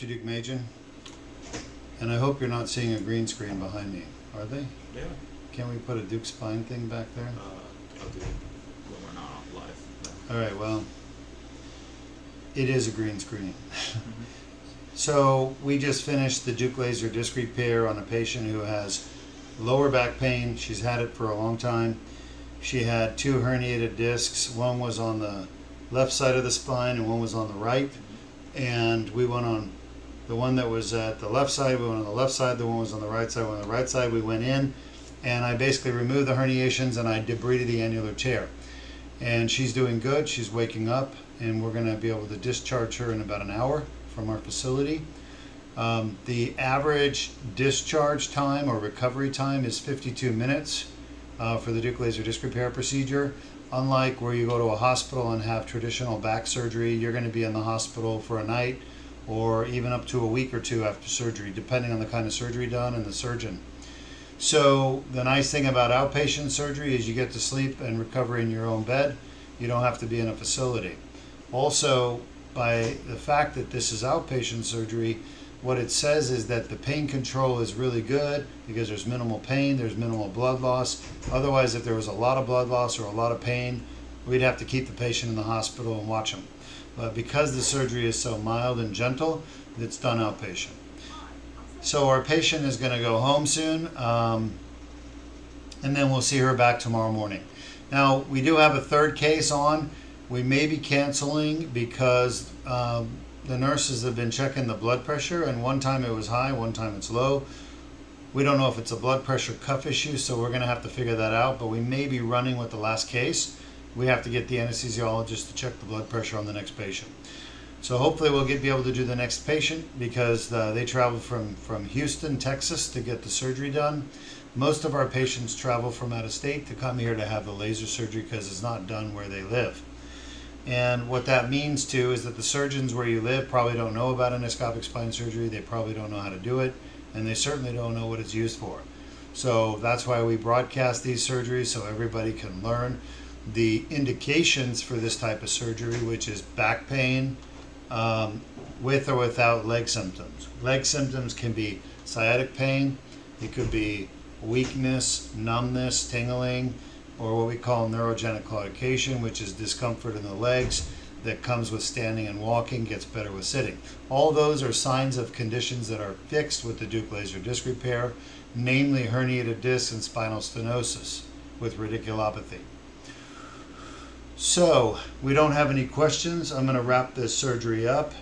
Deukmedjian, and I hope you're not seeing a green screen behind me. Are they? Yeah. Can we put a Duke spine thing back there? I'll do it when we're not live. All right, well, it is a green screen. So we just finished the Deuk laser disc repair on a patient who has lower back pain. She's had it for a long time. She had 2 herniated discs. One was on the left side of the spine and one was on the right. And we went on the one that was at the left side, we went on the left side, the one was on the right side, on the right side, we went in, and I basically removed the herniations and I debrided the annular tear. And she's doing good, she's waking up, and we're gonna be able to discharge her in about an hour from our facility. The average discharge time or recovery time is 52 minutes for the Deuk laser disc repair procedure. Unlike where you go to a hospital and have traditional back surgery, you're gonna be in the hospital for a night or even up to a week or 2 after surgery, depending on the kind of surgery done and the surgeon. So the nice thing about outpatient surgery is you get to sleep and recover in your own bed. You don't have to be in a facility. Also, by the fact that this is outpatient surgery, what it says is that the pain control is really good because there's minimal pain, there's minimal blood loss. Otherwise, if there was a lot of blood loss or a lot of pain, we'd have to keep the patient in the hospital and watch them. But because the surgery is so mild and gentle, it's done outpatient. So our patient is going to go home soon, and then we'll see her back tomorrow morning. Now, we do have a third case on. We may be canceling because the nurses have been checking the blood pressure, and one time it was high, one time it's low. We don't know if it's a blood pressure cuff issue, so we're going to have to figure that out, but we may be running with the last case. We have to get the anesthesiologist to check the blood pressure on the next patient. So hopefully we'll be able to do the next patient because they travel from Houston, Texas to get the surgery done. Most of our patients travel from out of state to come here to have the laser surgery because it's not done where they live. And what that means too is that the surgeons where you live probably don't know about endoscopic spine surgery, they probably don't know how to do it, and they certainly don't know what it's used for. So that's why we broadcast these surgeries so everybody can learn the indications for this type of surgery, which is back pain with or without leg symptoms. Leg symptoms can be sciatic pain, it could be weakness, numbness, tingling, or what we call neurogenic claudication, which is discomfort in the legs that comes with standing and walking, gets better with sitting. All those are signs of conditions that are fixed with the Deuk laser disc repair, namely herniated discs and spinal stenosis with radiculopathy. So we don't have any questions. I'm going to wrap this surgery up,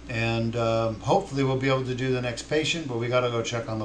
and hopefully we'll be able to do the next patient, but we got to go check on the blood.